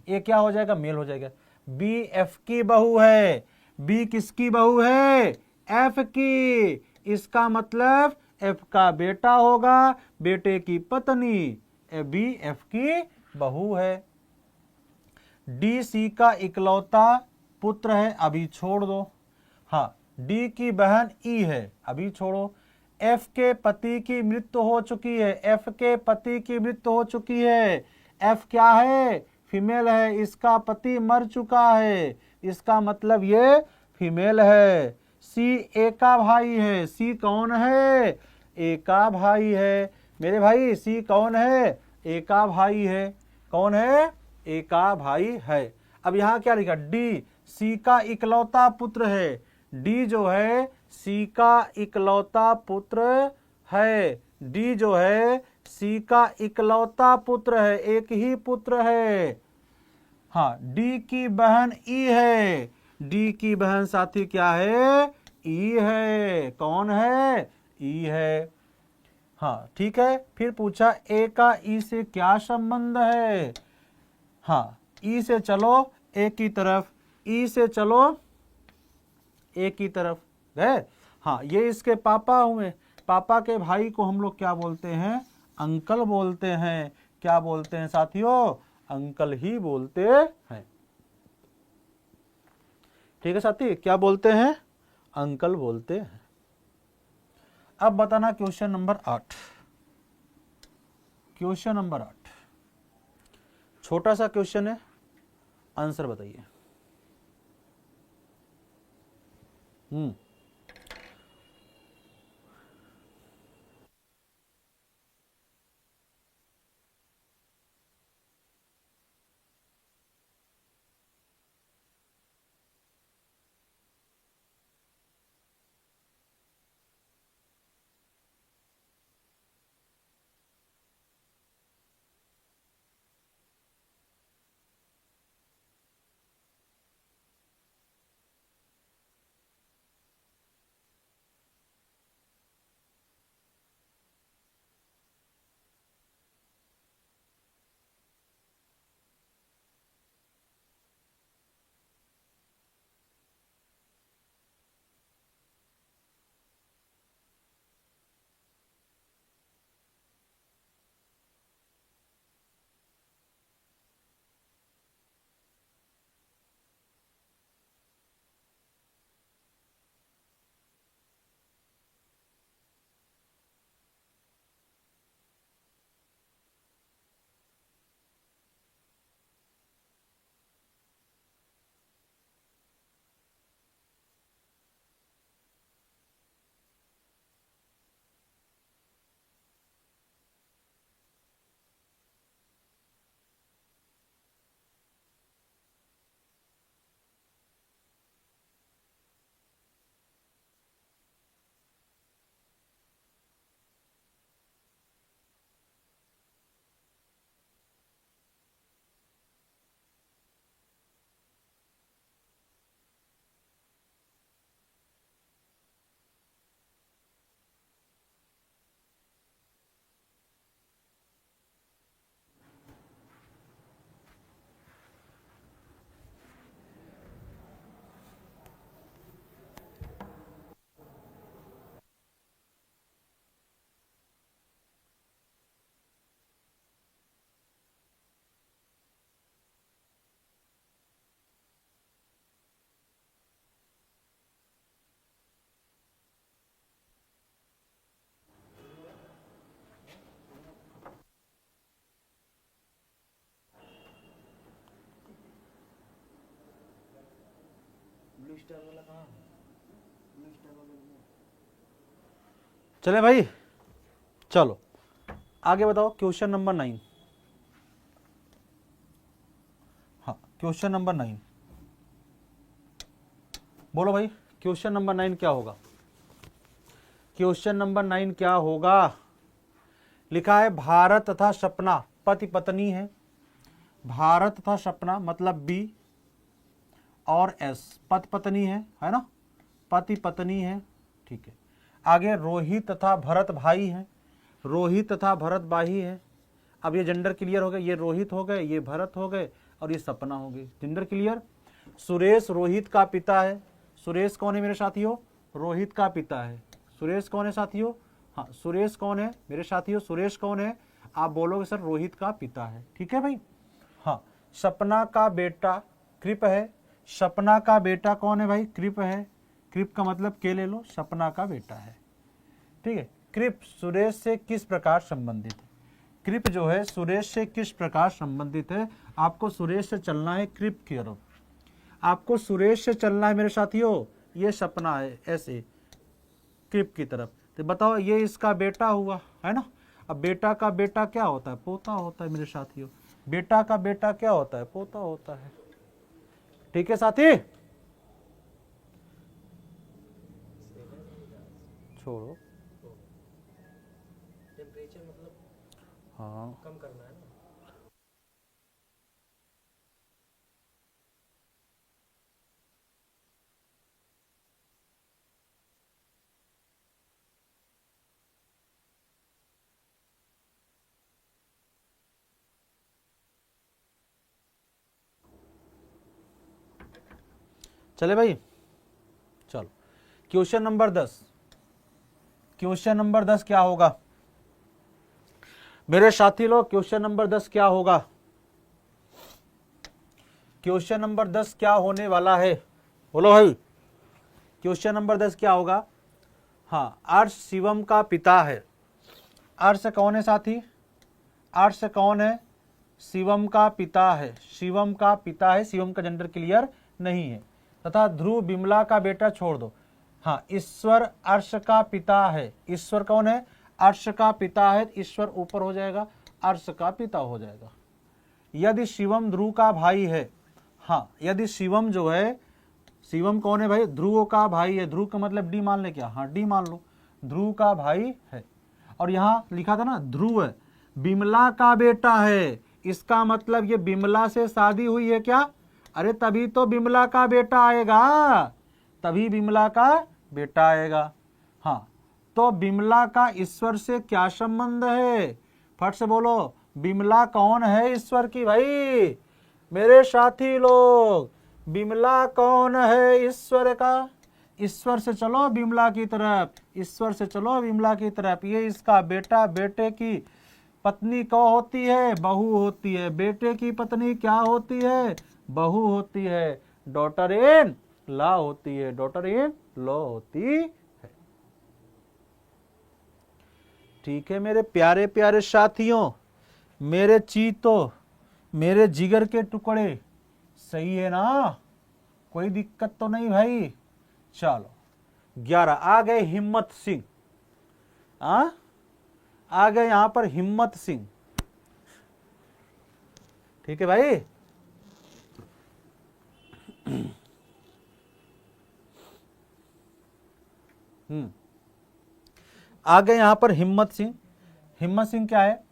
ए क्या हो जाएगा? मेल हो जाएगा। बी एफ की बहू है। बी किसकी बहू है? एफ की। इसका मतलब एफ का बेटा होगा, बेटे की पत्नी। बी एफ की बहू है। डी सी का इकलौता पुत्र है, अभी छोड़ दो। हाँ, डी की बहन ई है, अभी छोड़ो। एफ के पति की मृत्यु हो चुकी है, एफ के पति की मृत्यु हो चुकी है। एफ क्या है? फीमेल है, इसका पति मर चुका है, इसका मतलब ये फीमेल है। सी ए का भाई है। सी कौन है? ए का भाई है। मेरे भाई सी कौन है? ए का भाई है। कौन है? ए का भाई है। अब यहां क्या लिखा? डी सी का इकलौता पुत्र है। डी जो है सी का इकलौता पुत्र है। डी जो है सी का इकलौता पुत्र है, एक ही पुत्र है। हाँ, डी की बहन ई है। डी की बहन साथी क्या है? ई है। कौन है? ई है। हाँ ठीक है। फिर पूछा ए का ई से क्या संबंध है? हाँ, ई से चलो ए की तरफ, ई से चलो ए की तरफ गए। हाँ, ये इसके पापा हुए। पापा के भाई को हम लोग क्या बोलते हैं? अंकल बोलते हैं। क्या बोलते हैं साथियों? अंकल ही बोलते हैं। ठीक है साथी, क्या बोलते हैं? अंकल बोलते हैं। अब बताना क्वेश्चन नंबर 8। क्वेश्चन नंबर 8 छोटा सा क्वेश्चन है, आंसर बताइए। चले भाई, चलो आगे बताओ क्वेश्चन नंबर 9। हाँ क्वेश्चन नंबर 9 बोलो भाई, क्वेश्चन नंबर 9 क्या होगा? क्वेश्चन नंबर 9 क्या होगा? लिखा है भारत तथा सपना पति पत्नी है। भारत तथा सपना मतलब बी और एस, पति पत्नी है ना, पति पत्नी है, ठीक है। आगे रोहित तथा भरत भाई है, रोहित तथा भरत भाई है। अब ये जेंडर क्लियर हो गए, ये रोहित हो गए, ये भरत हो गए और ये सपना हो गई, जेंडर क्लियर। सुरेश रोहित का पिता है। सुरेश कौन है मेरे साथियों? रोहित का पिता है। सुरेश कौन है साथियों? हाँ सुरेश कौन है मेरे साथियों? सुरेश कौन है? आप बोलोगे सर रोहित का पिता है, ठीक है भाई। हाँ सपना का बेटा कृप है। सपना का बेटा कौन है भाई? कृप है। कृप का मतलब के ले लो, सपना का बेटा है, ठीक है। कृप सुरेश से किस प्रकार संबंधित है? कृप जो है सुरेश से किस प्रकार संबंधित है? आपको सुरेश से चलना है कृप की तरफ, आपको सुरेश से चलना है मेरे साथियों। ये सपना है ऐसे कृप की तरफ, तो बताओ ये इसका बेटा हुआ है ना। अब बेटा का बेटा क्या होता है? पोता होता है मेरे साथियों। बेटा का बेटा क्या होता है? पोता होता है, ठीक है साथी। छोड़ो, टेम्परेचर मतलब हाँ कम करना है ना। चले भाई, चलो क्वेश्चन नंबर 10। क्वेश्चन नंबर 10 क्या होगा मेरे साथी लोग? क्वेश्चन नंबर 10 क्या होगा? क्वेश्चन नंबर 10 क्या होने वाला है? बोलो भाई, क्वेश्चन नंबर 10 क्या होगा? हाँ अर्श शिवम का पिता है। अर्श कौन है साथी? अर्श कौन है? शिवम का पिता है। शिवम का पिता है, शिवम का जेंडर क्लियर नहीं है। तथा ध्रुव बिमला का बेटा, छोड़ दो। हाँ ईश्वर अर्श का पिता है। ईश्वर कौन है? अर्श का पिता है, ईश्वर ऊपर हो जाएगा, अर्श का पिता हो जाएगा। यदि शिवम ध्रुव का भाई है, हाँ यदि शिवम जो है, शिवम कौन है भाई? ध्रुव का भाई है। ध्रुव का मतलब डी मान ले क्या? हाँ डी मान लो, ध्रुव का भाई है। और यहाँ लिखा था ना ध्रुव बिमला का बेटा है, इसका मतलब ये बिमला से शादी हुई है क्या? अरे तभी तो बिमला का बेटा आएगा, तभी बिमला का बेटा आएगा। हाँ तो बिमला का ईश्वर से क्या संबंध है? फट से बोलो, बिमला कौन है ईश्वर की भाई? मेरे साथी लोग, बिमला कौन है ईश्वर का? ईश्वर से चलो बिमला की तरफ, ईश्वर से चलो बिमला की तरफ। ये इसका बेटा, बेटे की पत्नी कौन होती है? बहू होती है। बेटे की पत्नी क्या होती है? बहू होती है। डॉटर इन लॉ होती है, डॉटर इन लॉ होती है, ठीक है मेरे प्यारे प्यारे साथियों, मेरे चीतों, मेरे जिगर के टुकड़े, सही है ना? कोई दिक्कत तो नहीं भाई। चलो 11 आ गए हिम्मत सिंह। आ गए यहां पर हिम्मत सिंह, ठीक है भाई। आ गए यहां पर हिम्मत सिंह। हिम्मत सिंह क्या है?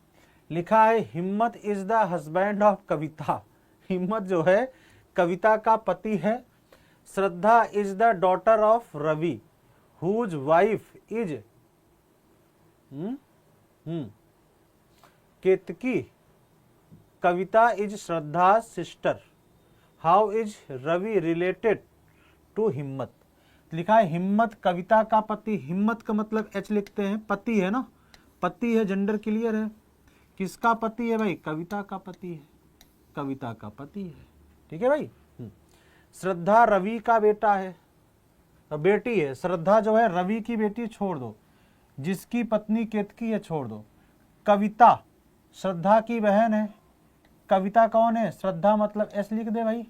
लिखा है Himmat is the husband of Kavita. Himmat जो है कविता का पति है। Shraddha is the daughter of Ravi whose wife is Ketki. Kavita is Shraddha sister. How is Ravi related to Himmat? लिखा है हिम्मत कविता का पति। हिम्मत का मतलब एच लिखते हैं, पति है ना, पति है, जेंडर क्लियर है। किसका पति है भाई? कविता का पति है, कविता का पति है, ठीक है भाई। श्रद्धा रवि का बेटा है, बेटी है। श्रद्धा जो है रवि की बेटी, छोड़ दो, जिसकी पत्नी केतकी है छोड़ दो। कविता श्रद्धा की बहन है। कविता कौन है? श्रद्धा मतलब एस लिख दे भाई।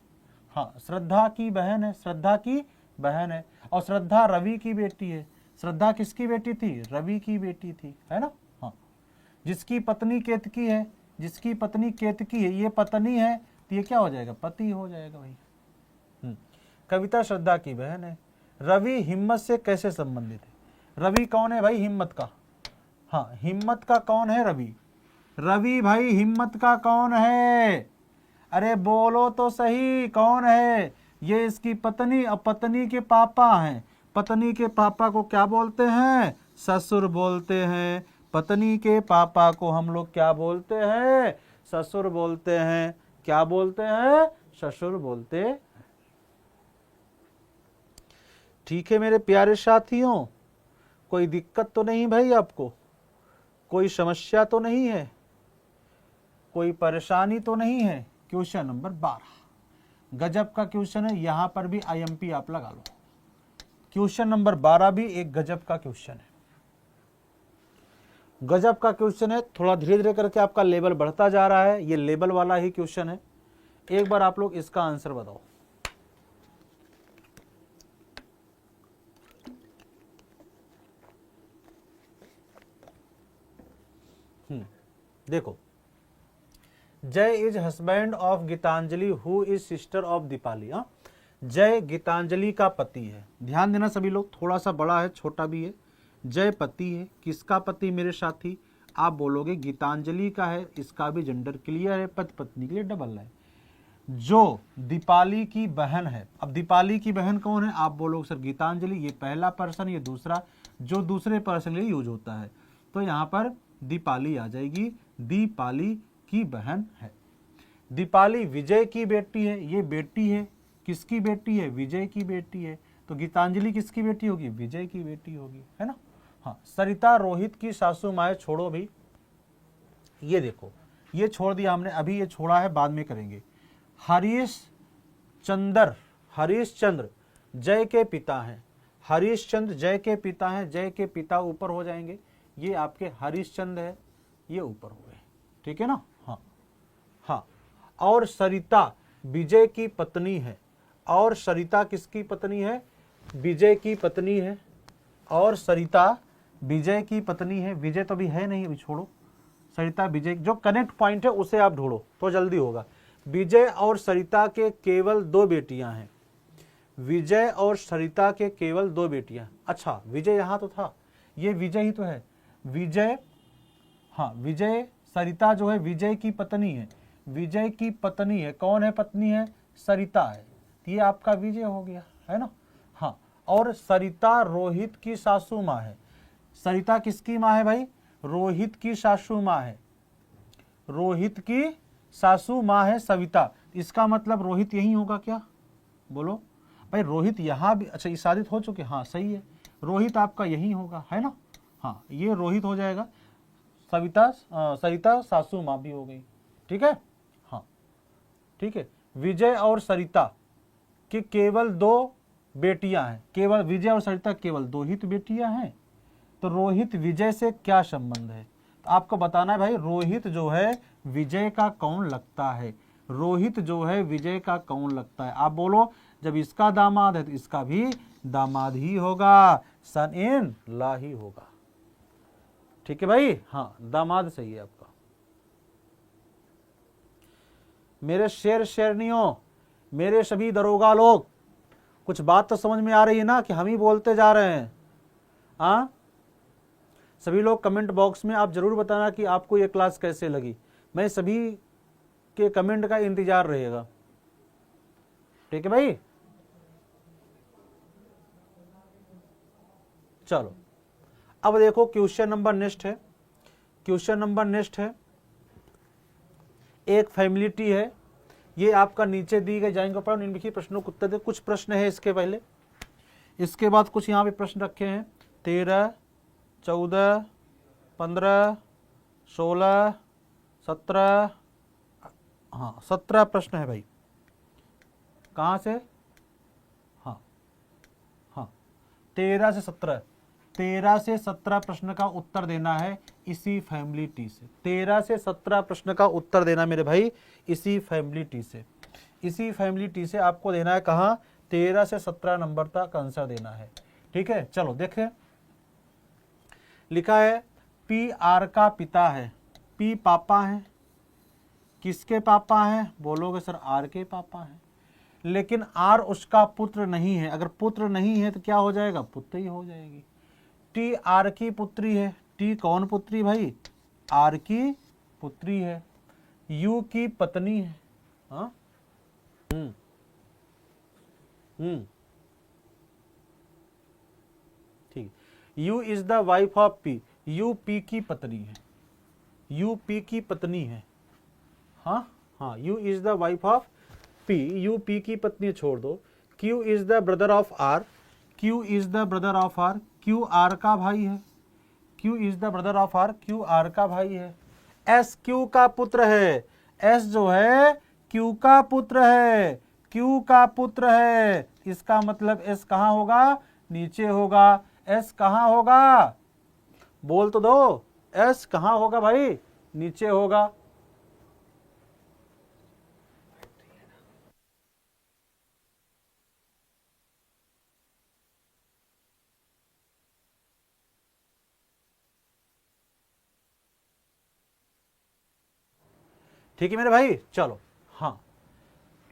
हाँ श्रद्धा की बहन है, श्रद्धा की बहन है। और श्रद्धा रवि की बेटी है। श्रद्धा किसकी बेटी थी? रवि की बेटी थी, है ना। हाँ, जिसकी पत्नी केतकी है, जिसकी पत्नी केतकी है, ये पत्नी है तो ये क्या हो जाएगा? पति हो जाएगा भाई। कविता श्रद्धा की बहन है। रवि हिम्मत से कैसे संबंधित है? रवि कौन है भाई? हिम्मत का। हाँ, हिम्मत का कौन है? रवि। रवि भाई हिम्मत का कौन है? अरे बोलो तो सही, कौन है? ये इसकी पत्नी और पत्नी के पापा हैं। पत्नी के पापा को क्या बोलते हैं? ससुर बोलते हैं। पत्नी के पापा को हम लोग क्या बोलते हैं? ससुर बोलते हैं। क्या बोलते हैं? ससुर बोलते। ठीक है मेरे प्यारे साथियों, कोई दिक्कत तो नहीं भाई आपको? कोई समस्या तो नहीं है? कोई परेशानी तो नहीं है? क्वेश्चन नंबर 12 गजब का क्वेश्चन है, यहां पर भी IMP आप लगा लो। क्वेश्चन नंबर 12 भी एक गजब का क्वेश्चन है। गजब का क्वेश्चन है, थोड़ा धीरे धीरे करके आपका लेवल बढ़ता जा रहा है। ये लेवल वाला ही क्वेश्चन है। एक बार आप लोग इसका आंसर बताओ। देखो, Jay is husband of Gitanjali who is sister of Deepali. Jay Gitanjali का पति है। ध्यान देना सभी लोग, थोड़ा सा बड़ा है, छोटा भी है। जय पति है। किसका पति मेरे साथी? आप बोलोगे गीतांजलि का है, इसका भी जेंडर क्लियर है, पति पत्नी के लिए डबल है। जो दीपाली की बहन है, अब दीपाली की बहन कौन है? आप बोलोगे सर गीतांजलि, ये पहला पर्सन, ये दूसरा, जो दूसरे पर्सन के लिए यूज होता है, तो यहाँ पर दीपाली आ जाएगी। दीपाली की बहन है। दीपाली विजय की बेटी है। ये बेटी है, किसकी बेटी है? विजय की बेटी है। तो गीतांजलि किसकी बेटी होगी? विजय की बेटी होगी, है ना। हाँ, सरिता रोहित की सासू माँ है। छोड़ो भी, ये देखो, ये छोड़ दिया हमने, अभी ये छोड़ा है, बाद में करेंगे। हरीशचंद्र जय के पिता हैं। हरीशचंद्र जय के पिता हैं। जय के पिता ऊपर हो जाएंगे, ये आपके हरीशचंद्र है, ये ऊपर हो गए, ठीक है ना। हाँ हाँ, और सरिता विजय की पत्नी है। और सरिता किसकी पत्नी है? विजय की पत्नी है। और सरिता विजय की पत्नी है। विजय तो अभी है नहीं, अभी छोड़ो। सरिता विजय, जो कनेक्ट पॉइंट है उसे आप ढूंढो तो जल्दी होगा। विजय और सरिता के केवल 2 बेटियां हैं। विजय और सरिता के केवल 2 बेटियां। अच्छा, विजय यहां तो था, ये विजय ही तो है। विजय, हाँ, विजय, सरिता जो है विजय की पत्नी है। विजय की पत्नी है। कौन है पत्नी है? सरिता है। ये आपका विजय हो गया, है ना। हाँ, और सरिता रोहित की सासू माँ है। सरिता किसकी माँ है भाई? रोहित की सासू माँ है। रोहित की सासू माँ है सविता। इसका मतलब रोहित यही होगा क्या? बोलो भाई, रोहित यहाँ भी, अच्छा ये शादी हो चुके, हाँ सही है, रोहित आपका यही होगा, है ना। हाँ, ये रोहित हो जाएगा। सरिता सासू माँ भी हो गई, ठीक है। हाँ ठीक है। विजय और सरिता की केवल 2 बेटियां हैं। केवल विजय और सरिता केवल 2 ही तो बेटियां हैं। तो रोहित विजय से क्या संबंध है? तो आपको बताना है भाई, रोहित जो है विजय का कौन लगता है? रोहित जो है विजय का कौन लगता है? आप बोलो, जब इसका दामाद है तो इसका भी दामाद ही होगा, सन इन लॉ ही होगा, ठीक है भाई। हाँ, दामाद सही है आपका। मेरे शेरनियों, मेरे सभी दरोगा लोग, कुछ बात तो समझ में आ रही है ना कि हम ही बोलते जा रहे हैं? हाँ, सभी लोग कमेंट बॉक्स में आप जरूर बताना कि आपको ये क्लास कैसे लगी। मैं सभी के कमेंट का इंतजार रहेगा, ठीक है भाई। चलो, अब देखो क्वेश्चन नंबर नेक्स्ट है। क्वेश्चन नंबर नेक्स्ट है, एक फैमिली ट्री है। ये आपका नीचे दी गए जाएंगे पर निम्नलिखित प्रश्नों को उत्तर दे। कुछ प्रश्न है इसके पहले, इसके बाद कुछ यहाँ पे प्रश्न रखे हैं। 13, 14, 15, 16, 17, हाँ 17 प्रश्न है भाई। कहाँ से? हाँ हाँ, 13 से 17 प्रश्न का उत्तर देना है इसी फैमिली टी से। 13 से 17 प्रश्न का उत्तर देना मेरे भाई इसी फैमिली टी से। इसी फैमिली टी से आपको देना है कहाँ? 13 से 17 नंबर तक आंसर देना है। ठीक है, चलो देखें। लिखा है पी आर का पिता है, पी पापा है। किसके पापा हैं? बोलोगे सर आर के पापा हैं, लेकिन आर उसका पुत्र नहीं है। अगर पुत्र नहीं है तो क्या हो जाएगा? पुत्री हो जाएगी। टी आर की पुत्री है। टी कौन पुत्री भाई? आर की पुत्री है। यू की पत्नी है। हाँ, ठीक। You is the wife of P. U P की पत्नी है। यू पी की पत्नी है। हाँ हाँ, U is the wife of P. U P की पत्नी छोड़ दो। Q is the brother of R. Q is the brother of R. Q R का भाई है। Q is the brother of R. Q R का भाई है। एस क्यू का पुत्र है। एस जो है क्यू का पुत्र है। क्यू का पुत्र है, इसका मतलब एस कहां होगा? नीचे होगा। एस कहां होगा? बोल तो दो, एस कहां होगा भाई? नीचे होगा। ठीक है मेरे भाई, चलो। हाँ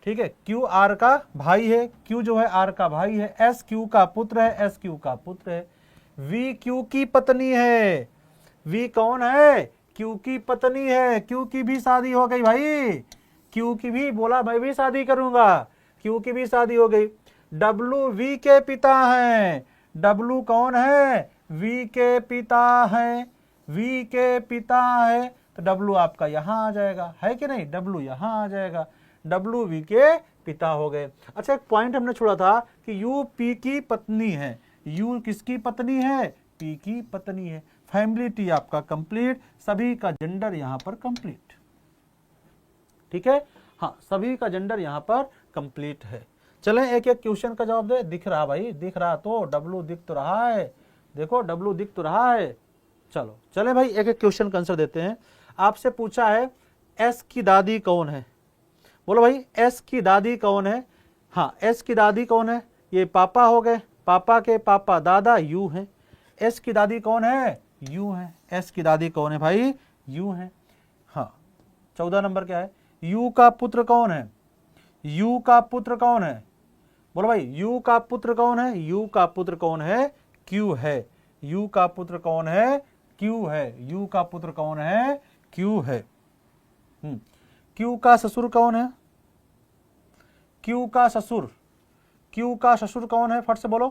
ठीक है, क्यू आर का भाई है। क्यू जो है आर का भाई है। एस क्यू का पुत्र है। एस क्यू का पुत्र है। वी क्यू की पत्नी है। वी कौन है? क्यू की पत्नी है। क्यू की भी शादी हो गई भाई। क्यू की भी बोला मैं भी शादी करूंगा। क्यू की भी शादी हो गई। डब्लू वी के पिता हैं। डब्लू कौन है? वी के पिता हैं। वी के पिता है तो डब्लू आपका यहां आ जाएगा, है कि नहीं? डब्लू यहां आ जाएगा। डब्लू वी के पिता हो गए। अच्छा, एक पॉइंट हमने छोड़ा था कि यू पी की पत्नी है। यू किसकी पत्नी है? पी की पत्नी है। फैमिली टी आपका कंप्लीट, सभी का जेंडर यहां पर कंप्लीट। ठीक है, हाँ सभी का जेंडर यहां पर कंप्लीट है। चलें एक एक क्वेश्चन का जवाब दे। दिख रहा भाई? दिख रहा तो डब्लू दिख तो रहा है। देखो डब्लू दिख तो रहा है। चलो चले भाई एक एक क्वेश्चन का आंसर देते हैं। आपसे पूछा है एस की दादी कौन है? बोलो भाई एस की दादी कौन है? हाँ, एस की दादी कौन है? ये पापा हो गए। पापा के पापा दादा यू हैं। एस की दादी कौन है? यू है। एस की दादी कौन है भाई? यू है। हाँ, 14 नंबर क्या है? यू का पुत्र कौन है? यू का पुत्र कौन है? बोलो भाई यू का पुत्र कौन है? यू का पुत्र कौन है? क्यू है। यू का पुत्र कौन है? क्यू है। यू का पुत्र कौन है? क्यू है। क्यू का ससुर कौन है? क्यू का ससुर। क्यू का ससुर कौन है? फट से बोलो।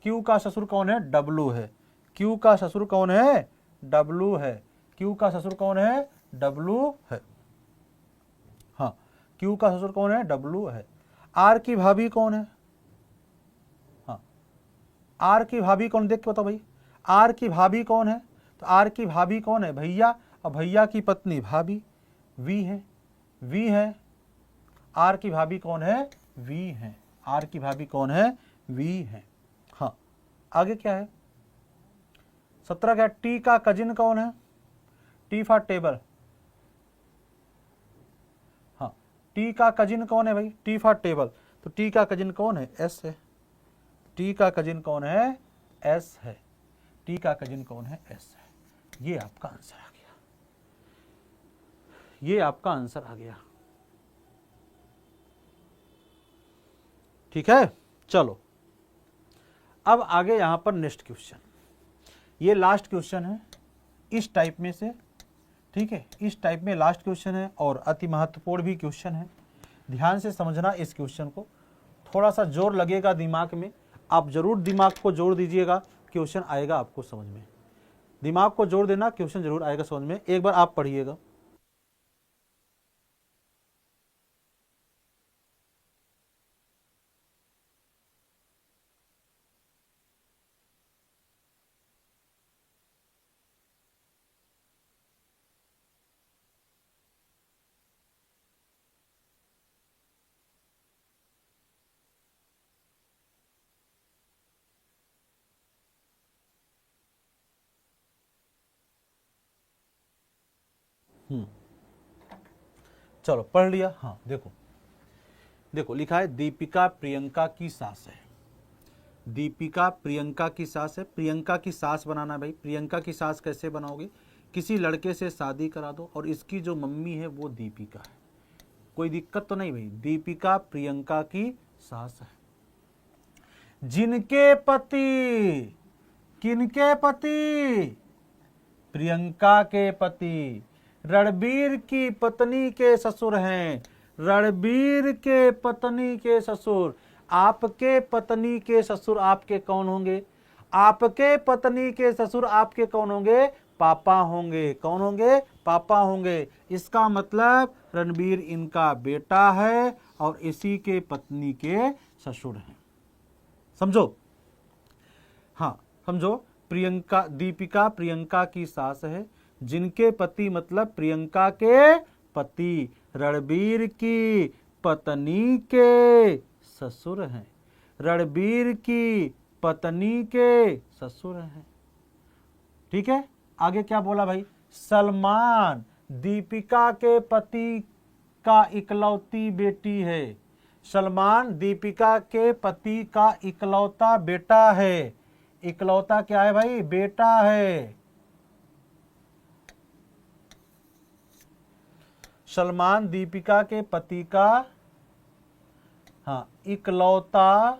क्यू का ससुर कौन है? डब्लू है। क्यू का ससुर कौन है? डब्लू है। क्यू का ससुर कौन है? डब्लू है। हाँ, क्यू का ससुर कौन है? डब्लू है। आर की भाभी कौन है? हाँ, आर की भाभी कौन? देख के बताओ भाई, आर की भाभी कौन है? तो आर की भाभी कौन है? भैया। और भैया की पत्नी भाभी। वी है। वी है। आर की भाभी कौन है? वी है। आर की भाभी कौन है? वी है। हाँ, आगे क्या है? 17 क्या? टी का कजिन कौन है? T for table. हाँ, टी का कजिन कौन है भाई? T for table. तो टी का कजिन कौन है? एस है। टी का कजिन कौन है? एस है। टी का कजिन कौन है? एस है। ये आपका आंसर आ गया। ये आपका आंसर आ गया। ठीक है, चलो अब आगे यहां पर नेक्स्ट क्वेश्चन। ये लास्ट क्वेश्चन है इस टाइप में से। ठीक है, इस टाइप में लास्ट क्वेश्चन है और अति महत्वपूर्ण भी क्वेश्चन है। ध्यान से समझना इस क्वेश्चन को। थोड़ा सा जोर लगेगा दिमाग में, आप जरूर दिमाग को जोर दीजिएगा, क्वेश्चन आएगा आपको समझ में। दिमाग को जोर देना, क्वेश्चन जरूर आएगा समझ में। एक बार आप पढ़िएगा। चलो पढ़ लिया। हाँ देखो, देखो लिखा है दीपिका प्रियंका की सास है। दीपिका प्रियंका की सास है। प्रियंका की सास बनाना है भाई। प्रियंका की सास कैसे बनाओगे? किसी लड़के से शादी करा दो और इसकी जो मम्मी है वो दीपिका है। कोई दिक्कत तो नहीं भाई। दीपिका प्रियंका की सास है। जिनके पति, किनके पति? प्रियंका के पति रणबीर की पत्नी के ससुर हैं। रणबीर के पत्नी के ससुर। आपके पत्नी के ससुर आपके कौन होंगे? आपके पत्नी के ससुर आपके कौन होंगे? पापा होंगे। कौन होंगे? पापा होंगे। इसका मतलब रणबीर इनका बेटा है और इसी के पत्नी के ससुर हैं। समझो? हाँ समझो। प्रियंका, दीपिका प्रियंका की सास है। जिनके पति मतलब प्रियंका के पति रणबीर की पत्नी के ससुर हैं। रणबीर की पत्नी के ससुर हैं। ठीक है, आगे क्या बोला भाई? सलमान दीपिका के पति का इकलौती बेटी है। सलमान दीपिका के पति का इकलौता बेटा है। इकलौता क्या है भाई? बेटा है। सलमान दीपिका के पति का इकलौता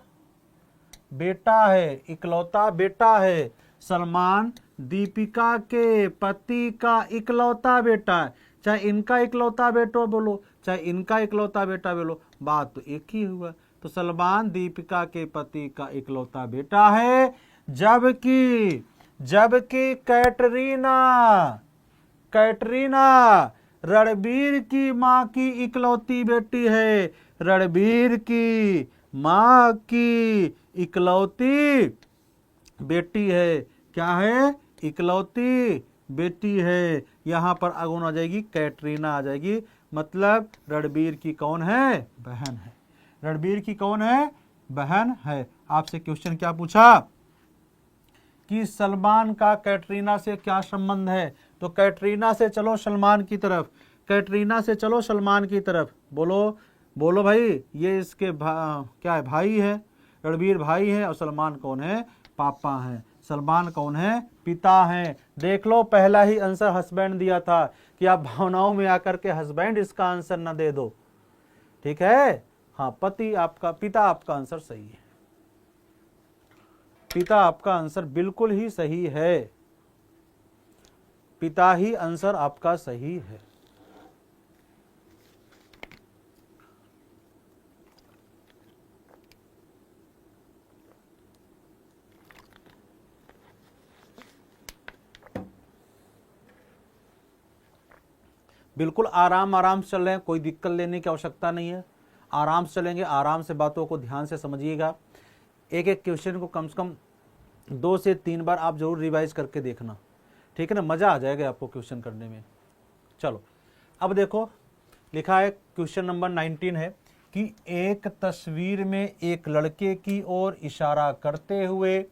बेटा है। इकलौता बेटा है। सलमान दीपिका के पति का इकलौता बेटा है। चाहे इनका इकलौता बेटा बोलो, चाहे इनका इकलौता बेटा बोलो, बात तो एक ही हुआ। तो सलमान दीपिका के पति का इकलौता बेटा है। जबकि कैटरीना रणबीर की माँ की इकलौती बेटी है। रणबीर की माँ की इकलौती बेटी है। क्या है? इकलौती बेटी है। यहाँ पर अगुन आ जाएगी, कैटरीना आ जाएगी। मतलब रणबीर की कौन है? बहन है। रणबीर की कौन है? बहन है। आपसे क्वेश्चन क्या पूछा कि सलमान का कैटरीना से क्या संबंध है? तो कैटरीना से चलो सलमान की तरफ। कैटरीना से चलो सलमान की तरफ। बोलो बोलो भाई। ये इसके क्या है? भाई है। रणबीर भाई है और सलमान कौन है? पापा है। सलमान कौन है? पिता है। देख लो, पहला ही आंसर हस्बैंड दिया था कि आप भावनाओं में आकर के हस्बैंड इसका आंसर न दे दो। ठीक है? हाँ, पति आपका, पिता आपका आंसर सही है। पिता आपका आंसर बिल्कुल ही सही है। पिता ही आंसर आपका सही है। बिल्कुल आराम से चल रहे हैं, कोई दिक्कत लेने की आवश्यकता नहीं है। आराम से चलेंगे, आराम से बातों को ध्यान से समझिएगा। एक एक क्वेश्चन को कम से कम 2 से 3 बार आप जरूर रिवाइज करके देखना। ठीक है ना? मज़ा आ जाएगा आपको क्वेश्चन करने में। चलो अब देखो, लिखा है क्वेश्चन नंबर 19 है कि एक तस्वीर में एक लड़के की ओर इशारा करते हुए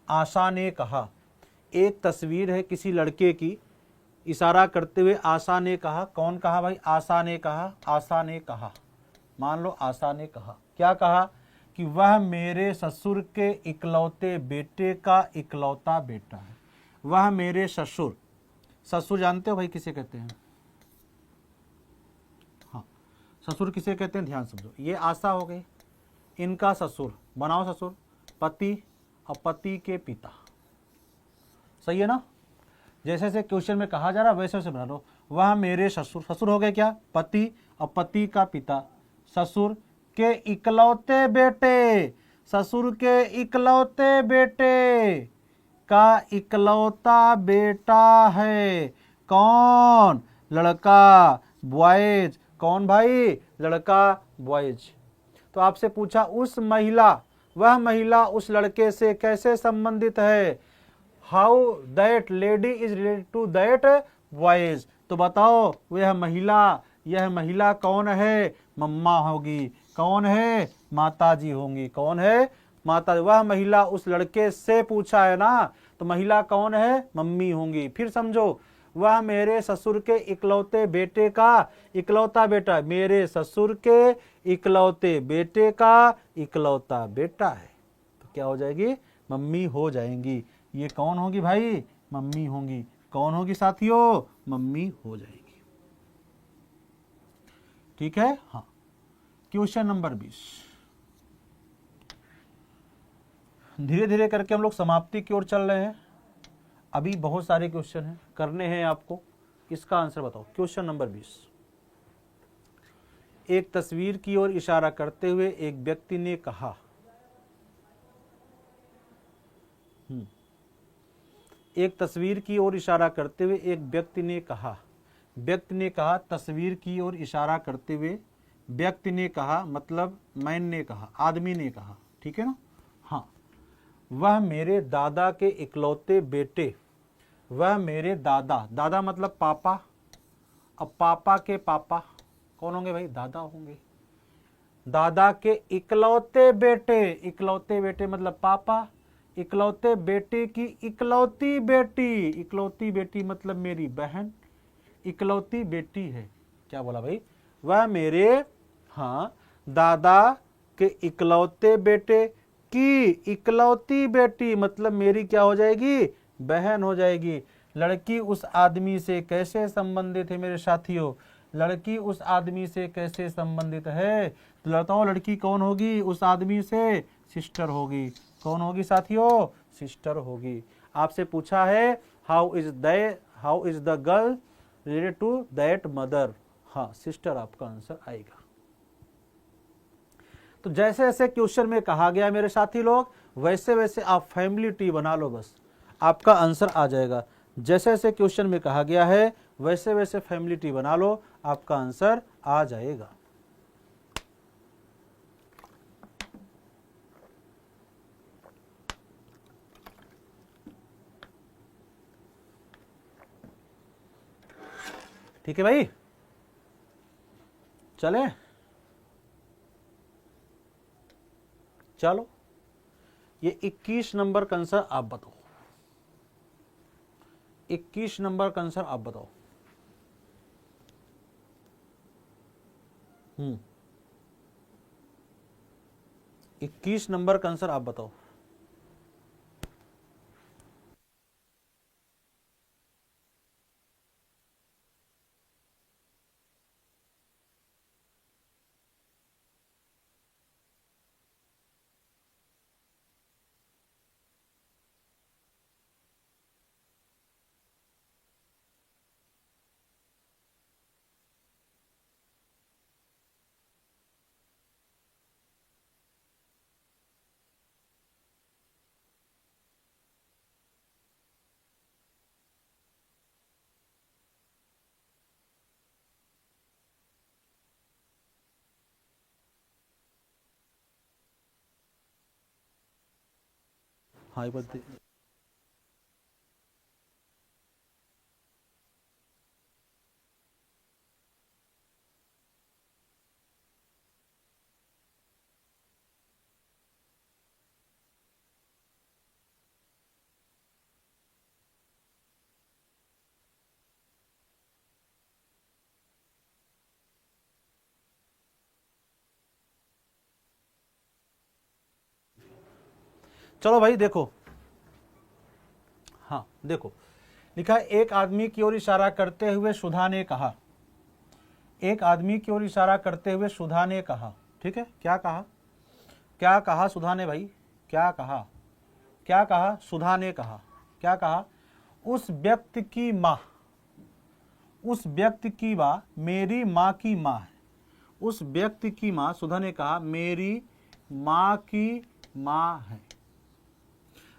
आशा ने कहा। एक तस्वीर है किसी लड़के की, इशारा करते हुए आशा ने कहा। कौन कहा भाई? आशा ने कहा। आशा ने कहा, मान लो आशा ने कहा। क्या कहा? कि वह मेरे ससुर के इकलौते बेटे का इकलौता बेटा है। वह मेरे ससुर, ससुर जानते हो भाई किसे कहते हैं? हाँ, ससुर किसे कहते हैं? ध्यान समझो। ये आशा हो गई, इनका ससुर, बनाओ ससुर, पति और पति के पिता। सही है ना? जैसे जैसे क्वेश्चन में कहा जा रहा वैसे वैसे बना लो। वह मेरे ससुर, ससुर हो गए क्या? पति और पति का पिता। ससुर के इकलौते बेटे, ससुर के इकलौते बेटे का इकलौता बेटा है। कौन? लड़का, बॉयज। कौन भाई? लड़का, बॉयज। तो आपसे पूछा उस महिला, वह महिला उस लड़के से कैसे संबंधित है? How that lady is related to that boys. तो बताओ यह महिला कौन है? मम्मा होगी। कौन है? माता जी होंगी। कौन है? माता। वह महिला उस लड़के से पूछा है ना, तो महिला कौन है? मम्मी होंगी। फिर समझो, वह मेरे ससुर के इकलौते बेटे का इकलौता बेटा। मेरे ससुर के इकलौते बेटे का इकलौता बेटा है, तो क्या हो जाएगी, मम्मी हो जाएंगी। ये कौन होगी भाई, मम्मी होंगी। कौन होगी साथियों, मम्मी हो जाएगी। ठीक है। हाँ, क्वेश्चन नंबर 20। धीरे धीरे करके हम लोग समाप्ति की ओर चल रहे हैं। अभी बहुत सारे क्वेश्चन हैं, करने हैं आपको। इसका आंसर बताओ। Question number 20। एक तस्वीर की ओर इशारा करते हुए एक व्यक्ति ने कहा, एक तस्वीर की ओर इशारा करते हुए एक व्यक्ति ने कहा, व्यक्ति ने कहा, तस्वीर की ओर इशारा करते हुए व्यक्ति ने कहा, मतलब मैन ने कहा, आदमी ने कहा, ठीक है ना। हाँ, वह मेरे दादा के इकलौते बेटे, वह मेरे दादा, दादा मतलब पापा, अब पापा के पापा कौन होंगे भाई, दादा होंगे। दादा के इकलौते बेटे, इकलौते बेटे मतलब पापा, इकलौते बेटे की इकलौती बेटी, इकलौती बेटी मतलब मेरी बहन, इकलौती बेटी है। क्या बोला भाई, वह मेरे, हाँ, दादा के इकलौते बेटे की इकलौती बेटी मतलब मेरी क्या हो जाएगी, बहन हो जाएगी। लड़की उस आदमी से कैसे संबंधित है मेरे साथियों, लड़की उस आदमी से कैसे संबंधित है, तो बताओ लड़की कौन होगी, उस आदमी से सिस्टर होगी। कौन होगी साथियों, सिस्टर होगी। आपसे पूछा है how is the girl related to that mother, हाँ, सिस्टर आपका आंसर आएगा। तो जैसे जैसे क्वेश्चन में कहा गया मेरे साथी लोग, वैसे वैसे आप फैमिली ट्री बना लो, बस आपका आंसर आ जाएगा। जैसे जैसे क्वेश्चन में कहा गया है वैसे वैसे फैमिली ट्री बना लो, आपका आंसर आ जाएगा। ठीक है भाई, चले, चलो ये 21 नंबर का आंसर आप बताओ। 21 नंबर का आंसर आप बताओ। 21 नंबर का आंसर आप बताओ। हाँ, ये बात चलो भाई देखो, हाँ देखो, लिखा है एक आदमी की ओर इशारा करते हुए सुधा ने कहा, एक आदमी की ओर इशारा करते हुए सुधा ने कहा, ठीक है, क्या कहा, क्या कहा सुधा ने भाई, क्या कहा, क्या कहा सुधा ने कहा, क्या कहा, उस व्यक्ति की माँ, उस व्यक्ति की माँ मेरी माँ की माँ है, उस व्यक्ति की माँ, सुधा ने कहा मेरी माँ की माँ है।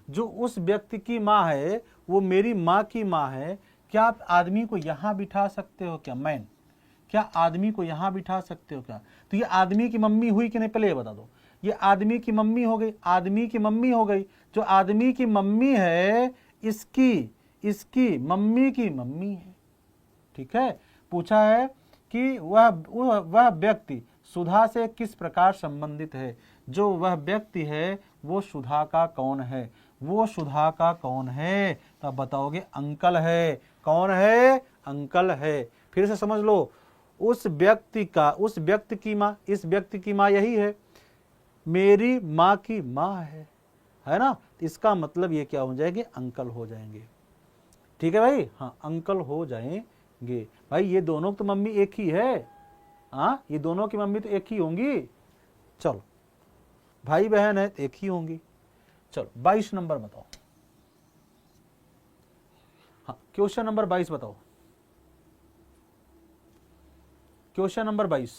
जो उस व्यक्ति की माँ है वो मेरी माँ की माँ है। क्या आप आदमी को यहां बिठा सकते हो क्या, मैन, क्या आदमी को यहां बिठा सकते हो क्या, तो ये आदमी की मम्मी हुई कि नहीं, पहले ये बता दो। ये आदमी की मम्मी हो गई, आदमी की मम्मी हो गई। जो आदमी की मम्मी है इसकी, इसकी मम्मी की मम्मी है, ठीक है। पूछा है कि वह व्यक्ति सुधा से किस प्रकार संबंधित है, जो वह व्यक्ति है वो सुधा का कौन है, वो सुधा का कौन है, तो आप बताओगे अंकल है। कौन है, अंकल है। फिर से समझ लो, उस व्यक्ति की माँ, इस व्यक्ति की माँ यही है, मेरी माँ की माँ है ना। इसका मतलब ये क्या हो जाएंगे, अंकल हो जाएंगे। ठीक है भाई, हाँ अंकल हो जाएंगे। भाई ये दोनों तो मम्मी एक ही है, हाँ ये दोनों की मम्मी तो एक ही होंगी। चलो भाई बहन है तो एक ही होंगी। चलो 22 नंबर बताओ। हाँ क्वेश्चन नंबर 22 बताओ। क्वेश्चन नंबर 22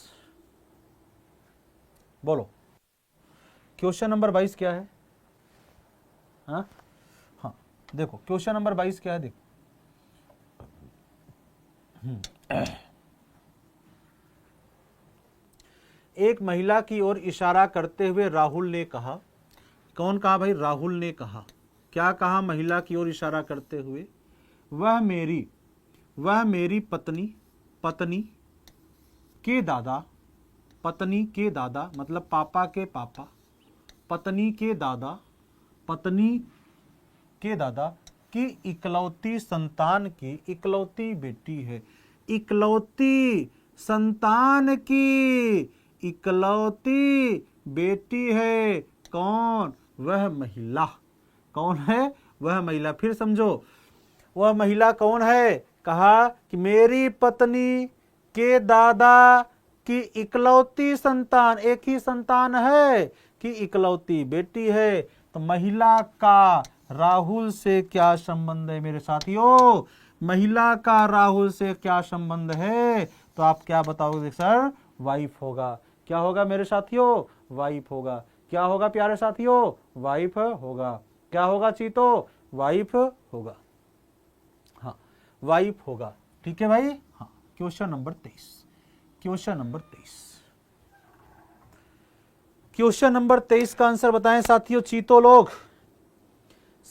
बोलो। क्वेश्चन नंबर 22 क्या है? हाँ हाँ देखो क्वेश्चन नंबर 22 क्या है, देखो। एक महिला की ओर इशारा करते हुए राहुल ने कहा। कौन कहा भाई? राहुल ने कहा। क्या कहा? महिला की ओर इशारा करते हुए, वह मेरी पत्नी पत्नी के दादा, पत्नी के दादा मतलब पापा के पापा, पत्नी के दादा, पत्नी के दादा की इकलौती संतान की इकलौती बेटी है। इकलौती संतान की इकलौती बेटी है। कौन? वह महिला। कौन है? वह महिला। फिर समझो, वह महिला कौन है? कहा कि मेरी पत्नी के दादा की इकलौती संतान, एक ही संतान है कि इकलौती बेटी है। तो महिला का राहुल से क्या संबंध है मेरे साथियों? महिला का राहुल से क्या संबंध है? तो आप क्या बताओगे सर? वाइफ होगा। क्या होगा मेरे साथियों? वाइफ होगा। क्या होगा प्यारे साथियों? वाइफ होगा। क्या होगा चीतो? वाइफ होगा। हाँ वाइफ होगा। ठीक है भाई। हाँ question number 23। Question number 23। Question number 23 का आंसर बताएं साथियों, चीतो लोग,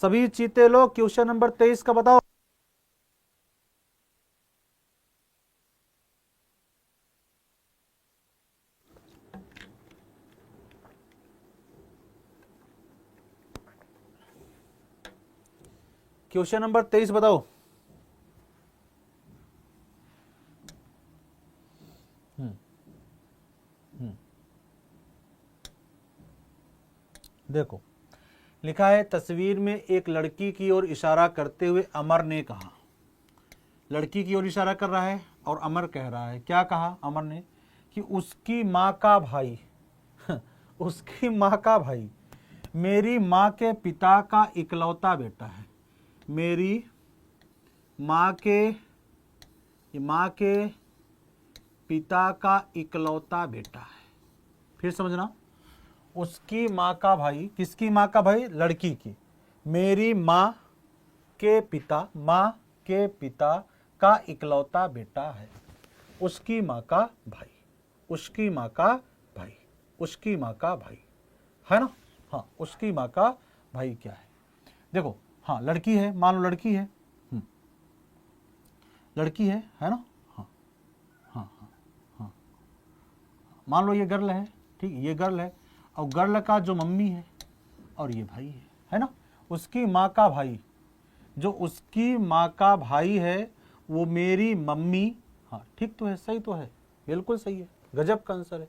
सभी चीते लोग क्वेश्चन नंबर 23 का बताओ। क्वेश्चन नंबर 23 बताओ। देखो लिखा है, तस्वीर में एक लड़की की ओर इशारा करते हुए अमर ने कहा। लड़की की ओर इशारा कर रहा है और अमर कह रहा है। क्या कहा अमर ने? कि उसकी माँ का भाई उसकी माँ का भाई मेरी माँ के पिता का इकलौता बेटा है। मेरी माँ के पिता का इकलौता बेटा है। फिर समझना, उसकी माँ का भाई, किसकी माँ का भाई? लड़की की। मेरी माँ के पिता का इकलौता बेटा है। उसकी माँ का भाई, उसकी माँ का भाई, उसकी माँ का भाई, है ना। हाँ उसकी माँ का भाई क्या है? देखो हाँ लड़की है, मान लो लड़की है, लड़की है ना। हाँ हाँ हाँ हाँ मान लो ये गर्ल है, ठीक, ये गर्ल है, और गर्ल का जो मम्मी है और ये भाई है ना। उसकी माँ का भाई, जो उसकी माँ का भाई है वो मेरी मम्मी। हाँ ठीक तो है, सही तो है, बिल्कुल सही है, गजब का आंसर है।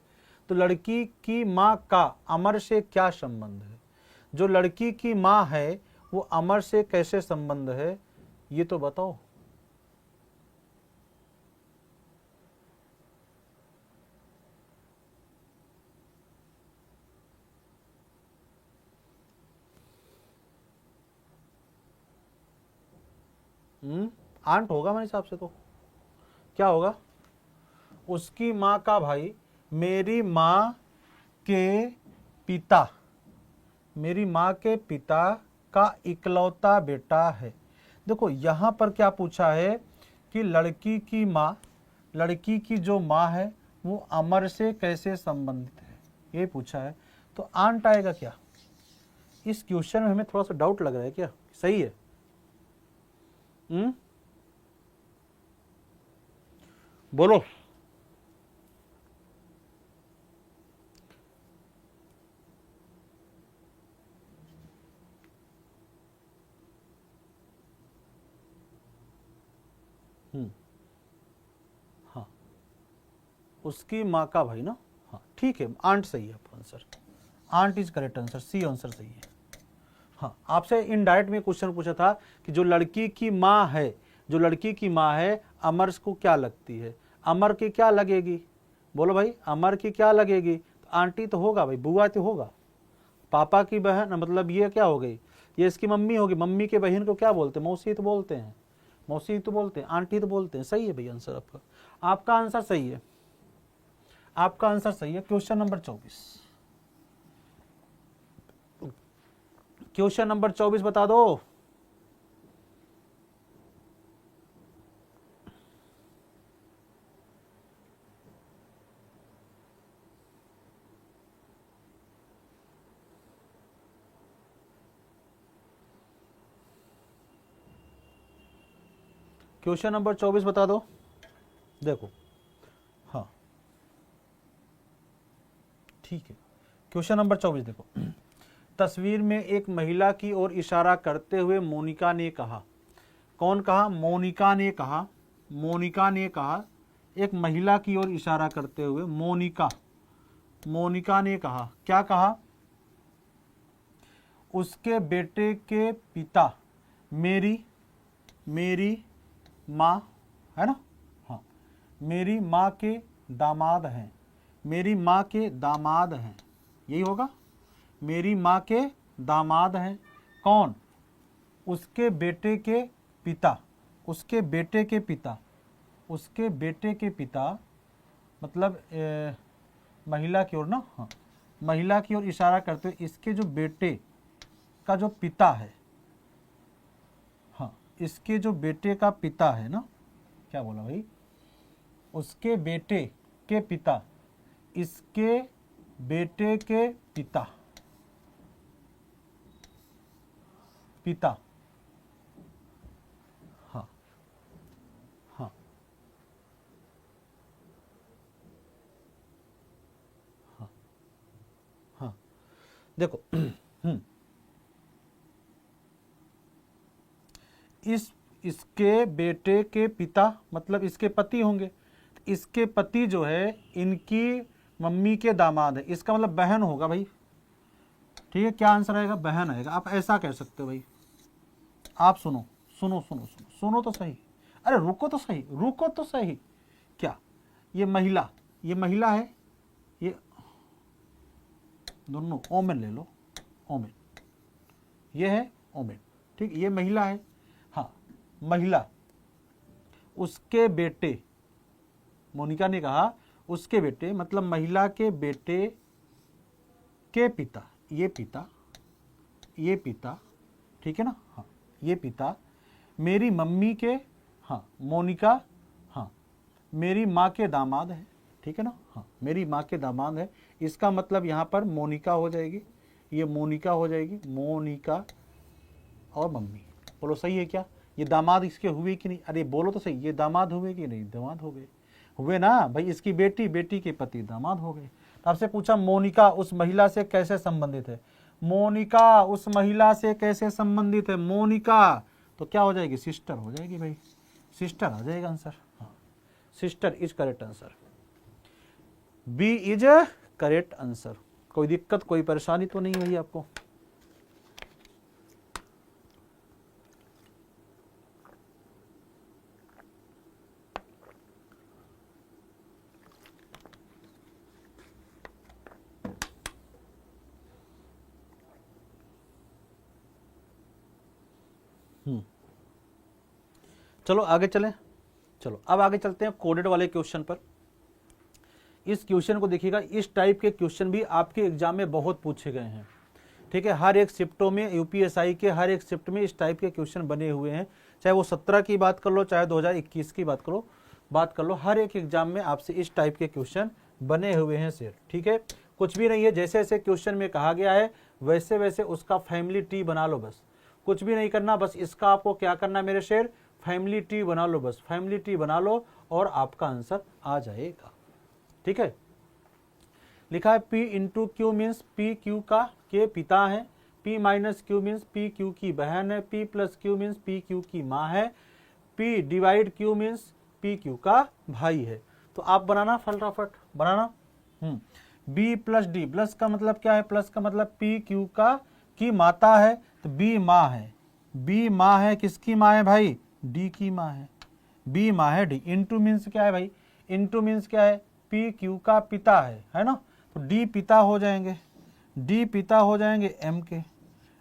तो लड़की की माँ का अमर से क्या संबंध है? जो लड़की की माँ है वो अमर से कैसे संबंध है, ये तो बताओ। आंट होगा मेरे हिसाब से तो। क्या होगा? उसकी माँ का भाई मेरी माँ के पिता, मेरी माँ के पिता का इकलौता बेटा है। देखो यहां पर क्या पूछा है कि लड़की की माँ, लड़की की जो माँ है वो अमर से कैसे संबंधित है, ये पूछा है। तो आंट आएगा क्या? इस क्वेश्चन में हमें थोड़ा सा डाउट लग रहा है, क्या सही है? बोलो। हाँ उसकी माँ का भाई ना, हाँ ठीक है, आंट सही है आपका answer, aunt is correct answer, C answer सही है। हाँ, आपसे इनडायरेक्ट में क्वेश्चन पूछा था कि जो लड़की की माँ है, जो लड़की की माँ है, अमर को क्या लगती है? अमर की क्या लगेगी? बोलो भाई, अमर की क्या लगेगी? तो आंटी तो होगा भाई, बुआ तो होगा। पापा की बहन मतलब ये क्या हो गई, ये इसकी मम्मी होगी। मम्मी के बहन को क्या बोलते हैं? मौसी तो बोलते हैं, मौसी तो बोलते हैं, आंटी तो बोलते हैं। सही है भाई आंसर आपका, आपका आंसर सही है, आपका आंसर सही है। क्वेश्चन नंबर 24, क्वेश्चन नंबर 24 बता दो। क्वेश्चन नंबर 24 बता दो। देखो, हाँ ठीक है, क्वेश्चन नंबर 24 देखो। तस्वीर में एक महिला की ओर इशारा करते हुए मोनिका ने कहा। कौन कहा? मोनिका ने कहा, मोनिका ने कहा। एक महिला की ओर इशारा करते हुए मोनिका, मोनिका ने कहा, क्या कहा? उसके बेटे के पिता मेरी माँ है ना, हाँ, मेरी माँ के दामाद हैं, मेरी माँ के दामाद हैं, यही होगा, मेरी माँ के दामाद हैं। कौन? उसके बेटे के पिता, उसके बेटे के पिता, उसके बेटे के पिता मतलब महिला की ओर ना, हाँ, महिला की ओर इशारा करते हुए इसके जो बेटे का जो पिता है, हाँ, इसके जो बेटे का पिता है ना, क्या बोला भाई? उसके बेटे के पिता, इसके बेटे के पिता, पिता, हाँ हाँ हाँ हाँ, देखो इसके बेटे के पिता मतलब इसके पति होंगे। इसके पति जो है इनकी मम्मी के दामाद है, इसका मतलब बहन होगा भाई। ठीक है, क्या आंसर आएगा? बहन आएगा। आप ऐसा कह सकते हो भाई। आप सुनो सुनो सुनो सुनो सुनो तो सही, अरे रुको तो सही, रुको तो सही। क्या ये महिला है, ये दोनों ओमेन ले लो, ओमेन, ये है ओमेन, ठीक, ये महिला है, हाँ महिला। उसके बेटे, मोनिका ने कहा उसके बेटे मतलब महिला के बेटे के पिता, ये पिता, ये पिता, ठीक है ना, हाँ ये पिता मेरी मम्मी के, हाँ मोनिका, हाँ मेरी माँ के दामाद है, ठीक है ना, हाँ मेरी माँ के दामाद है। इसका मतलब यहाँ पर मोनिका हो जाएगी, ये मोनिका हो जाएगी, मोनिका और मम्मी। बोलो सही है क्या? ये दामाद इसके हुए कि नहीं? अरे बोलो तो सही, ये दामाद हुए कि नहीं? दामाद हो गए, हुए ना भाई। इसकी बेटी, बेटी के पति दामाद हो गए। तो आपसे पूछा मोनिका उस महिला से कैसे संबंधित है? मोनिका उस महिला से कैसे संबंधित है? मोनिका तो क्या हो जाएगी? सिस्टर हो जाएगी भाई, सिस्टर आ जाएगा आंसर। हाँ, sister is correct answer, B is correct answer. कोई दिक्कत, कोई परेशानी तो नहीं हुई आपको? चलो आगे चलें। चलो अब आगे चलते हैं कोडेड वाले क्वेश्चन पर। इस क्वेश्चन को देखिएगा, इस टाइप के क्वेश्चन भी आपके एग्जाम में बहुत पूछे गए हैं। ठीक है, हर एक शिफ्टों में, यूपीएसआई के हर एक शिफ्ट में इस टाइप के क्वेश्चन बने हुए हैं। चाहे वो 17 की बात कर लो, चाहे 2021 की बात कर लो, हर एक एग्जाम में आपसे इस टाइप के क्वेश्चन बने हुए हैं सर। ठीक है, कुछ भी नहीं है, जैसे जैसे क्वेश्चन में कहा गया है वैसे वैसे उसका फैमिली ट्री बना लो बस। कुछ भी नहीं करना, बस इसका आपको क्या करना है मेरे शेर? फैमिली ट्री बना लो बस, फैमिली ट्री बना लो और आपका आंसर आ जाएगा। ठीक है, लिखा है P into Q means P Q का के पिता है, P minus Q means P Q की बहन है, P plus Q means P Q की माँ है, P divide Q means P Q का भाई है। तो आप बनाना फटाफट बनाना। बी प्लस डी, प्लस का मतलब क्या है, प्लस का मतलब पी क्यू का की माता है, तो बी माँ है, बी माँ है, किसकी माँ है भाई, डी की माँ है, बी माँ है डी। इनटू मीन्स क्या है भाई, इनटू मीन्स क्या है, पी क्यू का पिता है ना, तो डी पिता हो जाएंगे, डी पिता हो जाएंगे एम के,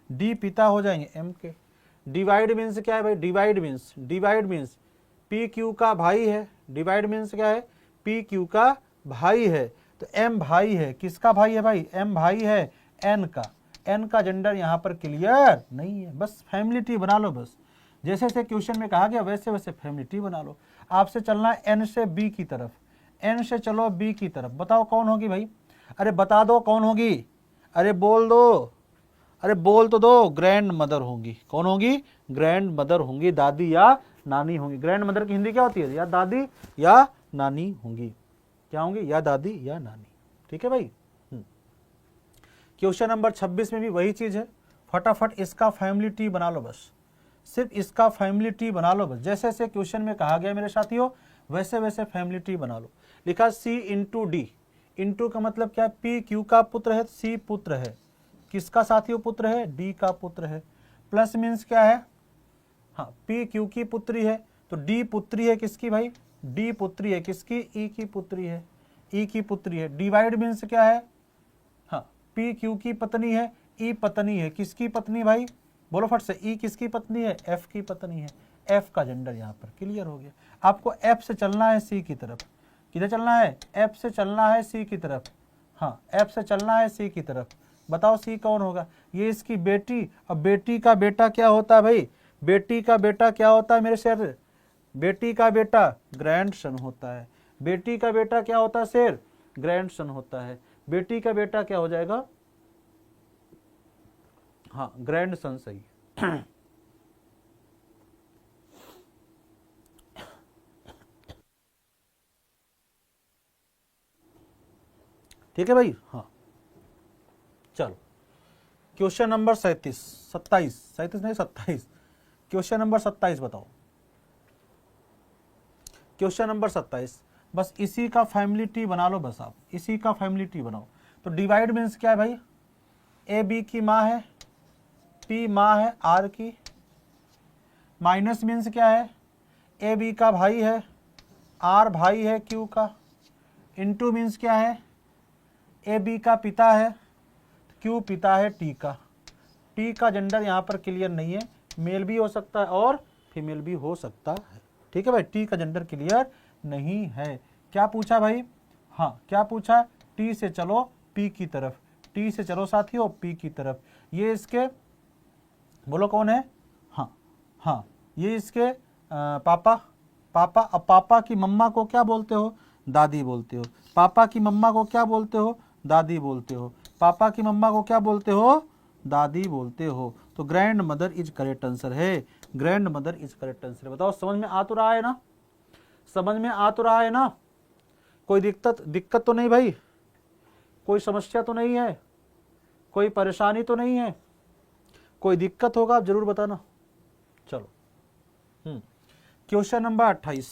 डी पिता हो जाएंगे एम के। डिवाइड मीन्स क्या है भाई, डिवाइड मीन्स पी क्यू का भाई है, डिवाइड मीन्स क्या है, पी क्यू का भाई है, तो एम भाई है, किसका भाई है भाई, एम भाई है एन का, एन का जेंडर यहाँ पर क्लियर नहीं है, बस फैमिली ट्री बना लो बस, जैसे जैसे क्वेश्चन में कहा गया वैसे वैसे फैमिली ट्री बना लो। आपसे चलना है एन से बी की तरफ, एन से चलो बी की तरफ, बताओ कौन होगी भाई, अरे बता दो कौन होगी, अरे बोल दो, अरे बोल तो दो, ग्रैंड मदर होंगी, कौन होंगी, ग्रैंड मदर होंगी, दादी या नानी होंगी। ग्रैंड मदर की हिंदी क्या होती है, या दादी या नानी होंगी, क्या होंगी, या दादी या नानी। ठीक है भाई। क्वेश्चन नंबर 26 में भी वही चीज है, फटाफट इसका फैमिली ट्री बना लो बस, सिर्फ इसका फैमिली ट्री बना लो बस, जैसे जैसे क्वेश्चन में कहा गया मेरे साथियों वैसे वैसे फैमिली ट्री बना लो। लिखा सी इंटू डी, इंटू का मतलब क्या है, पी क्यू का पुत्र है, सी पुत्र है, किसका साथियों पुत्र है, डी का पुत्र है। प्लस मीन्स क्या है, हाँ पी क्यू की पुत्री है, तो डी पुत्री है किसकी भाई, डी पुत्री है किसकी, ई की पुत्री है, ई की पुत्री है। डिवाइड मीन्स क्या है, हाँ पी क्यू की पत्नी है, ई पत्नी है, किसकी पत्नी भाई, बोलो फट से, ई किसकी पत्नी है, एफ की पत्नी है, एफ का जेंडर यहाँ पर क्लियर हो गया। आपको एफ से चलना है सी की तरफ, किधर चलना है, एफ से चलना है सी की तरफ, हाँ एफ से चलना है सी की तरफ। बताओ सी कौन होगा, ये इसकी बेटी, अब बेटी का बेटा क्या होता है भाई, बेटी का बेटा क्या होता है मेरे शेर, बेटी का बेटा ग्रैंडसन होता है, बेटी का बेटा क्या होता है शेर, ग्रैंडसन होता है, बेटी का बेटा क्या हो जाएगा, हाँ ग्रैंडसन सही। ठीक है भाई, हाँ चलो क्वेश्चन नंबर 37 नहीं 27, क्वेश्चन नंबर 27 बताओ, क्वेश्चन नंबर 27, बस इसी का फैमिली ट्री बना लो बस, आप इसी का फैमिली ट्री बनाओ। तो डिवाइड मीन्स क्या है भाई, ए बी की माँ है, पी माँ है आर की, माइनस मीन्स क्या है, ए बी का भाई है, आर भाई है क्यू का, इनटू मीन्स क्या है, ए बी का पिता है, क्यू पिता है टी का, टी का जेंडर यहाँ पर क्लियर नहीं है, मेल भी हो सकता है और फीमेल भी हो सकता है। ठीक है भाई, टी का जेंडर क्लियर नहीं है। क्या पूछा भाई, हाँ क्या पूछा, टी से चलो पी की तरफ, टी से चलो साथियों पी की तरफ, ये इसके बोलो कौन है, हाँ हाँ ये इसके पापा, पापा। अब पापा की मम्मा को क्या बोलते हो, दादी बोलते हो, पापा की मम्मा को क्या बोलते हो, दादी बोलते हो, पापा की मम्मा को क्या बोलते हो, दादी बोलते हो। तो grand mother is correct answer है, grand mother is correct answer है। बताओ समझ में आ तो रहा है ना, समझ में आ तो रहा है ना, कोई दिक्कत तो नहीं भाई, कोई समस्या तो नहीं है, कोई परेशानी तो नहीं है, कोई दिक्कत होगा आप जरूर बताना। चलो क्वेश्चन नंबर 28,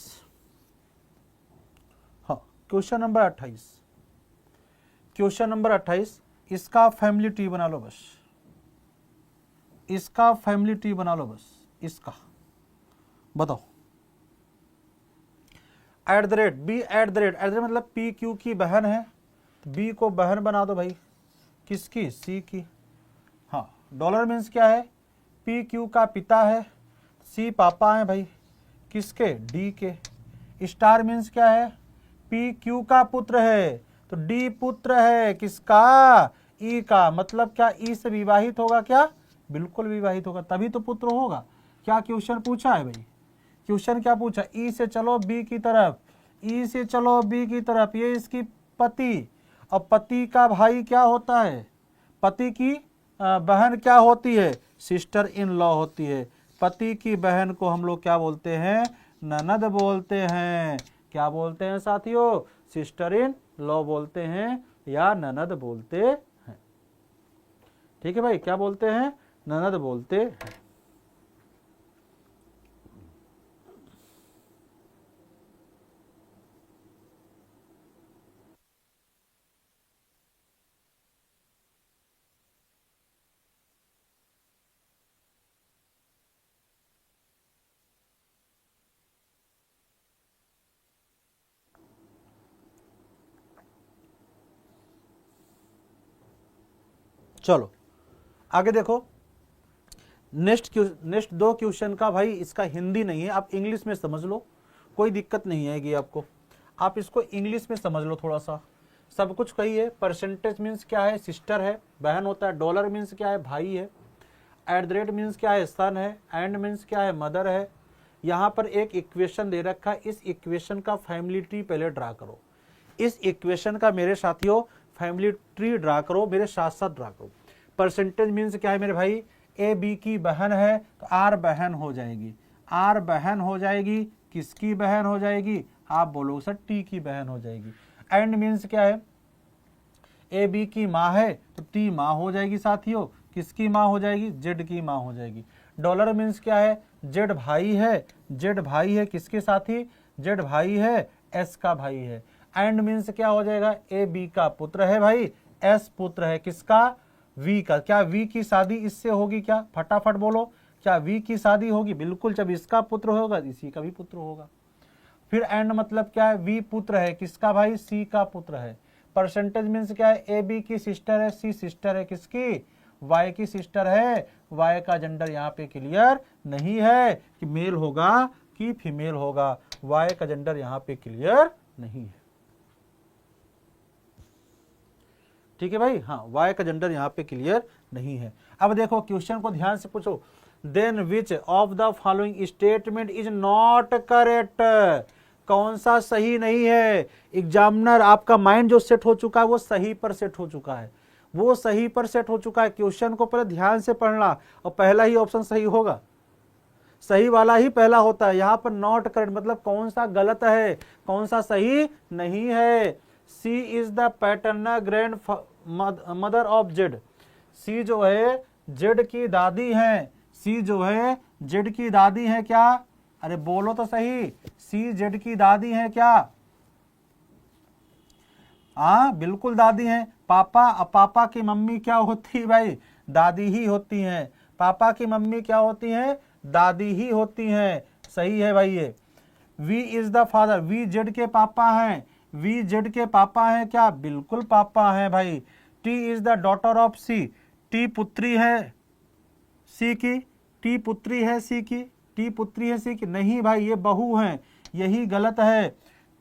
हाँ क्वेश्चन नंबर 28, क्वेश्चन नंबर 28, इसका फैमिली ट्री बना लो बस, इसका फैमिली ट्री बना लो बस, इसका बताओ। At the rate B, at the rate मतलब पी क्यू की बहन है, बी को बहन बना दो भाई, किसकी, सी की, हाँ डॉलर मीन्स क्या है, पी क्यू का पिता है, सी पापा है भाई, किसके, डी के। स्टार मीन्स क्या है, पी क्यू का पुत्र है, तो डी पुत्र है किसका, ई का, मतलब क्या ई से विवाहित होगा क्या, बिल्कुल विवाहित होगा, तभी तो पुत्र होगा। क्या क्वेश्चन पूछा है भाई, क्वेश्चन क्या पूछा, ई से चलो बी की तरफ, ई से चलो बी की तरफ, ये इसकी पति, और पति का भाई क्या होता है, पति की बहन क्या होती है, सिस्टर इन लॉ होती है, पति की बहन को हम लोग क्या बोलते हैं, ननद बोलते हैं, क्या बोलते हैं साथियों, सिस्टर इन लॉ बोलते हैं या ननद बोलते हैं। ठीक है भाई, क्या बोलते हैं, ननद बोलते हैं। चलो आगे देखो, नेक्स्ट दो क्वेश्चन का भाई इसका हिंदी नहीं है, आप इंग्लिश में समझ लो, कोई दिक्कत नहीं आएगी आपको, आप इसको इंग्लिश में समझ लो थोड़ा सा, सब कुछ कहिए। परसेंटेज मीन्स क्या है, सिस्टर है, बहन होता है। डॉलर मीन्स क्या है, भाई है। एट द रेट मीन्स क्या है, सन है। एंड मीन्स क्या है, मदर है। यहाँ पर एक इक्वेशन दे रखा है, इस इक्वेशन का फैमिली ट्री पहले ड्रा करो। इस इक्वेशन का मेरे साथियों फैमिली ट्री ड्रा करो, मेरे साथ साथ ड्रा करो। परसेंटेज मीन्स क्या है मेरे भाई, ए बी की बहन है तो आर बहन हो जाएगी, आर बहन हो जाएगी, किसकी बहन हो जाएगी, आप बोलो सर टी की बहन हो जाएगी। एंड मीन्स क्या है, ए बी की माँ है तो टी माँ हो जाएगी साथियों, किसकी माँ हो जाएगी, जेड की माँ हो जाएगी। डॉलर मीन्स क्या है, जेड भाई है, जेड भाई है किसके साथी, जेड भाई है एस का भाई है। एंड मीन्स क्या हो जाएगा, ए बी का पुत्र है भाई, एस पुत्र है किसका, वी का। क्या वी की शादी इससे होगी क्या, फटाफट बोलो, क्या वी की शादी होगी, बिल्कुल, जब इसका पुत्र होगा इसी का भी पुत्र होगा। फिर एंड मतलब क्या है, वी पुत्र है किसका भाई, सी का पुत्र है। परसेंटेज मीन्स क्या है, ए बी की सिस्टर है, सी सिस्टर है किसकी, वाई की सिस्टर है। वाई का जेंडर यहाँ पे क्लियर नहीं है कि मेल होगा कि फीमेल होगा, वाई का जेंडर यहाँ पे क्लियर नहीं है। ठीक है भाई, हाँ वाई का जेंडर यहाँ पे क्लियर नहीं है। अब देखो क्वेश्चन को ध्यान से पूछो, then which of the following statement is not correct, कौन सा सही नहीं है। एग्जामिनर आपका माइंड जो सेट हो चुका है वो सही पर सेट हो चुका है, वो सही पर सेट हो चुका है। क्वेश्चन को पहले ध्यान से पढ़ना और पहला ही ऑप्शन सही होगा, सही वाला ही पहला होता है। यहाँ पर नॉट करेक्ट मतलब कौन सा गलत है, कौन सा सही नहीं है। C is the paternal grand mother of Z, C जो है जेड की दादी है, सी जो है जेड की दादी है क्या, अरे बोलो तो सही, सी जेड की दादी है क्या, हाँ बिल्कुल दादी हैं। पापा की मम्मी क्या होती है भाई, दादी ही होती हैं। पापा की मम्मी क्या होती हैं, दादी ही होती हैं, सही है भाई ये। V is the father, V Z के पापा हैं, वी जेड के पापा हैं क्या, बिल्कुल पापा हैं भाई। T is the daughter of C, T पुत्री है सी की, टी पुत्री है सी की, टी पुत्री है सी की, नहीं भाई ये बहू हैं, यही गलत है।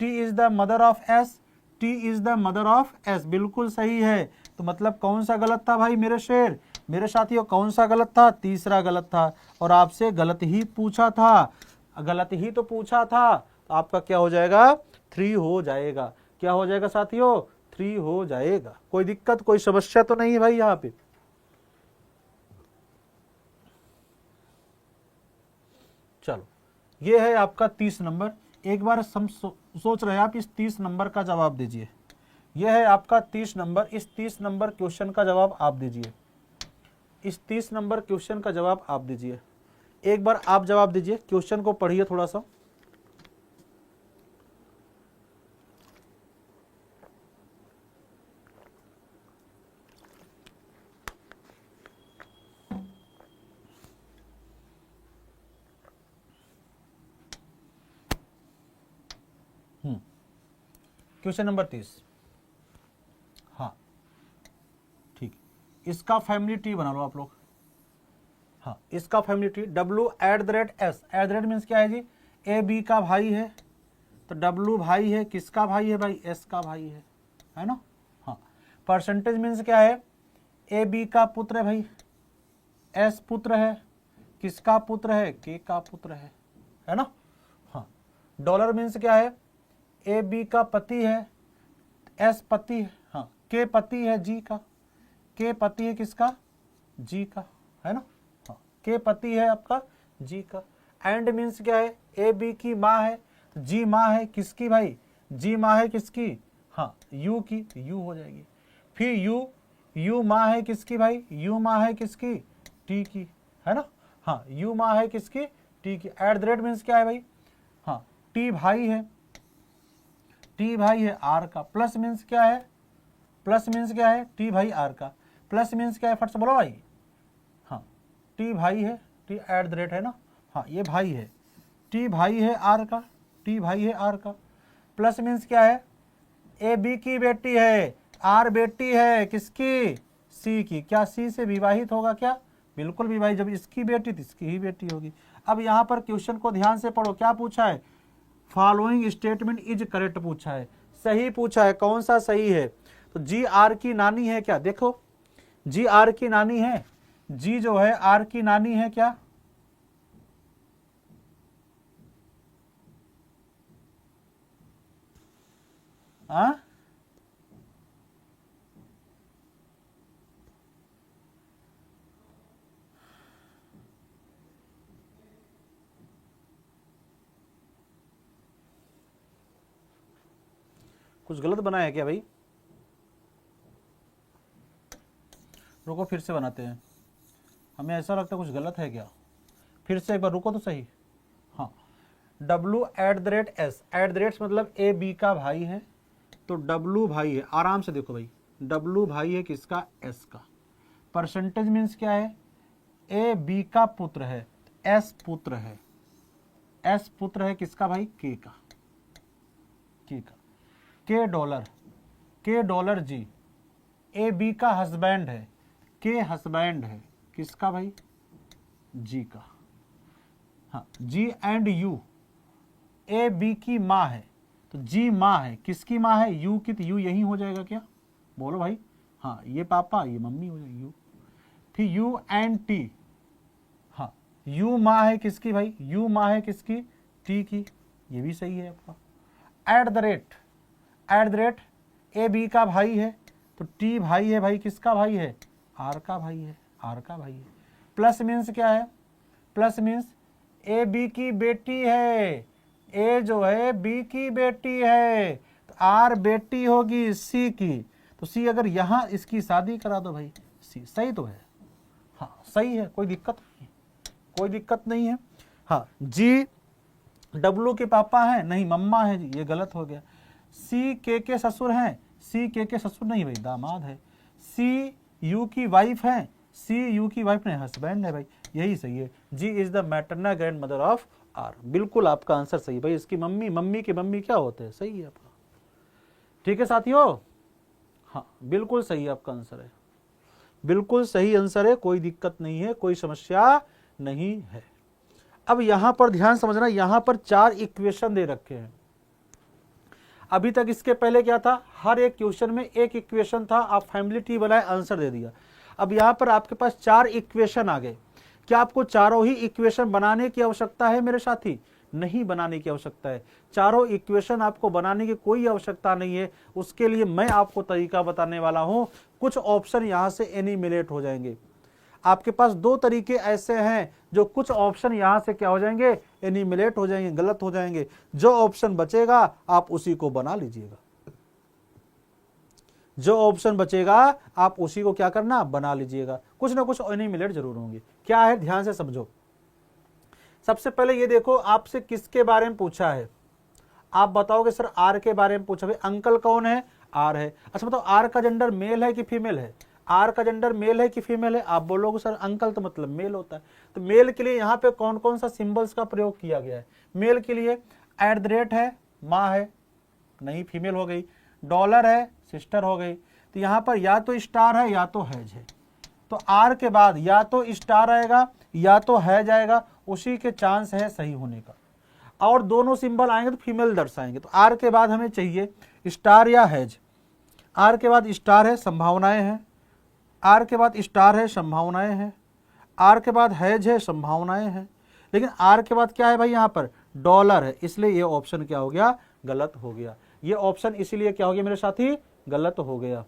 T is the mother of S, T is the mother of S, बिल्कुल सही है। तो मतलब कौन सा गलत था भाई मेरे शेर, मेरे साथियों कौन सा गलत था, तीसरा गलत था। और आपसे गलत ही पूछा था, गलत ही तो पूछा था, तो आपका क्या हो जाएगा, 3 हो जाएगा। क्या हो जाएगा साथियों, 3 हो जाएगा। कोई दिक्कत कोई समस्या तो नहीं है भाई यहाँ पे। चलो ये है आपका 30 नंबर। एक बार सोच रहे हैं आप इस 30 नंबर का जवाब दीजिए। यह है आपका 30 नंबर, इस 30 नंबर क्वेश्चन का जवाब आप दीजिए, इस 30 नंबर क्वेश्चन का जवाब आप दीजिए। एक बार आप जवाब दीजिए, क्वेश्चन को पढ़िए थोड़ा सा। क्वेश्चन नंबर 30, हाँ ठीक, इसका फैमिली ट्री बना लो आप लोग। हाँ इसका family tree, W @ S, eight the rate means क्या है जी, ए बी का भाई है तो W भाई है, किसका भाई है भाई, S का भाई है ना। हाँ परसेंटेज मीन्स क्या है, ए बी का पुत्र है भाई, S पुत्र है, किसका पुत्र है, K का पुत्र है ना। हाँ डॉलर मीन्स क्या है, ए बी का पति है, एस पति है, हाँ के पति है जी का, के पति है किसका, जी का, है ना। हाँ के पति है आपका जी का। एंड मीन्स क्या है, ए बी की माँ है, जी माँ है किसकी भाई, जी माँ है किसकी, हाँ यू की, यू हो जाएगी। फिर यू माँ है किसकी भाई, यू माँ है किसकी, टी की, है ना। हाँ यू माँ है किसकी, टी की। एट द रेट मीन्स क्या है भाई, हाँ टी भाई है, टी भाई है आर का। प्लस मीन्स क्या है, प्लस मीन्स क्या है, टी भाई आर का। प्लस मीन्स क्या है, फट से बोलो भाई, हाँ टी भाई है, टी एट द रेट है ना, हाँ ये भाई है, टी भाई है आर का, टी भाई है आर का। प्लस मीन्स क्या है, ए बी की बेटी है, आर बेटी है किसकी, सी की, क्या सी से विवाहित होगा क्या? बिल्कुल विवाहित, जब इसकी बेटी तो इसकी ही बेटी होगी। अब यहाँ पर क्वेश्चन को ध्यान से पढ़ो, क्या पूछा है? फॉलोइंग स्टेटमेंट इज करेक्ट पूछा है, सही पूछा है। कौन सा सही है? तो जी आर की नानी है क्या? देखो जी आर की नानी है, जी जो है आर की नानी है क्या? हाँ, कुछ गलत बनाया क्या भाई? रुको फिर से बनाते हैं, हमें ऐसा लगता है कुछ गलत है क्या? फिर से एक बार रुको तो सही। हाँ, W@S, एट द रेट मतलब ए बी का भाई है, तो W भाई है, आराम से देखो भाई, W भाई है किसका? S का। परसेंटेज मीन्स क्या है? ए बी का पुत्र है, S पुत्र है, S पुत्र है किसका भाई? K का, K का। के डॉलर जी, ए बी का हस्बैंड है, के हस्बैंड है किसका भाई? जी का। हाँ, जी एंड यू, ए बी की माँ है, तो जी माँ है, किसकी माँ है? यू की, तो यू यही हो जाएगा क्या? बोलो भाई। हाँ, ये पापा ये मम्मी हो जाएगी यू। फिर यू एंड टी, हाँ यू माँ है किसकी भाई? यू माँ है किसकी? टी की, ये भी सही है आपका। At the rate A B का भाई है, तो टी भाई है भाई किसका भाई है? आर का भाई है, आर का भाई है। प्लस मीन्स क्या है? प्लस मीन्स ए बी की बेटी है, ए जो है बी की बेटी है, तो आर बेटी होगी सी की, तो सी अगर यहां इसकी शादी करा दो भाई, सी सही तो है। हाँ सही है, कोई दिक्कत नहीं, कोई दिक्कत नहीं है। हाँ, जी डब्लू के पापा हैं, नहीं मम्मा है जी, ये गलत हो गया। सी के ससुर हैं, सी के ससुर नहीं भाई, दामाद है। सी यू की वाइफ है, सी यू की वाइफ नहीं, हस्बैंड है भाई, यही सही है। G is the maternal grand mother of R, बिल्कुल आपका आंसर सही भाई। इसकी मम्मी, मम्मी के मम्मी क्या होते हैं? सही है आपका। ठीक है साथियों, हाँ बिल्कुल सही आपका आंसर है, बिल्कुल सही आंसर है, कोई दिक्कत नहीं है, कोई समस्या नहीं है। अब यहां पर ध्यान समझना, यहां पर 4 इक्वेशन दे रखे हैं। अभी तक इसके पहले क्या था? हर एक क्वेश्चन में एक इक्वेशन था, आप फैमिली ट्री बनाए, आंसर दे दिया। अब यहां पर आपके पास 4 इक्वेशन आ गए। क्या आपको चारों ही इक्वेशन बनाने की आवश्यकता है मेरे साथी? नहीं बनाने की आवश्यकता है। चारों इक्वेशन आपको बनाने की कोई आवश्यकता नहीं है। उसके लिए मैं आपको तरीका बताने वाला हूं। कुछ ऑप्शन यहां से एलिमिनेट हो जाएंगे। आपके पास 2 तरीके ऐसे हैं जो कुछ ऑप्शन यहां से क्या हो जाएंगे? एलिमिनेट हो जाएंगे, गलत हो जाएंगे। जो ऑप्शन बचेगा आप उसी को बना लीजिएगा, जो ऑप्शन बचेगा आप उसी को क्या करना? बना लीजिएगा। कुछ ना कुछ एलिमिनेट जरूर होंगे। क्या है? ध्यान से समझो। सबसे पहले ये देखो, आपसे किसके बारे में पूछा है? आप बताओगे सर आर के बारे में पूछा। भाई अंकल कौन है? आर है। अच्छा बताओ आर का जेंडर मेल है कि फीमेल है? आर का जेंडर मेल है कि फीमेल है? आप बोलोगे सर अंकल तो मतलब मेल होता है। तो मेल के लिए यहाँ पे कौन कौन सा सिंबल्स का प्रयोग किया गया है? मेल के लिए एट द रेट है, माँ है, नहीं फीमेल हो गई। डॉलर है, सिस्टर हो गई। तो यहाँ पर या तो स्टार है या तो हैज है। तो आर के बाद या तो स्टार आएगा या तो हैज आएगा, उसी के चांस है सही होने का। और दोनों सिंबल आएंगे तो फीमेल दर्शाएंगे। तो आर के बाद हमें चाहिए स्टार या हैज। आर के बाद स्टार है, संभावनाएं हैं। आर के बाद स्टार है, संभावनाएं हैं। आर के बाद हैज है, संभावनाएं हैं। लेकिन आर के बाद क्या है भाई? यहाँ पर डॉलर है, इसलिए ये ऑप्शन क्या हो गया? गलत हो गया। ये ऑप्शन इसीलिए क्या हो गया मेरे साथी? गलत हो गया।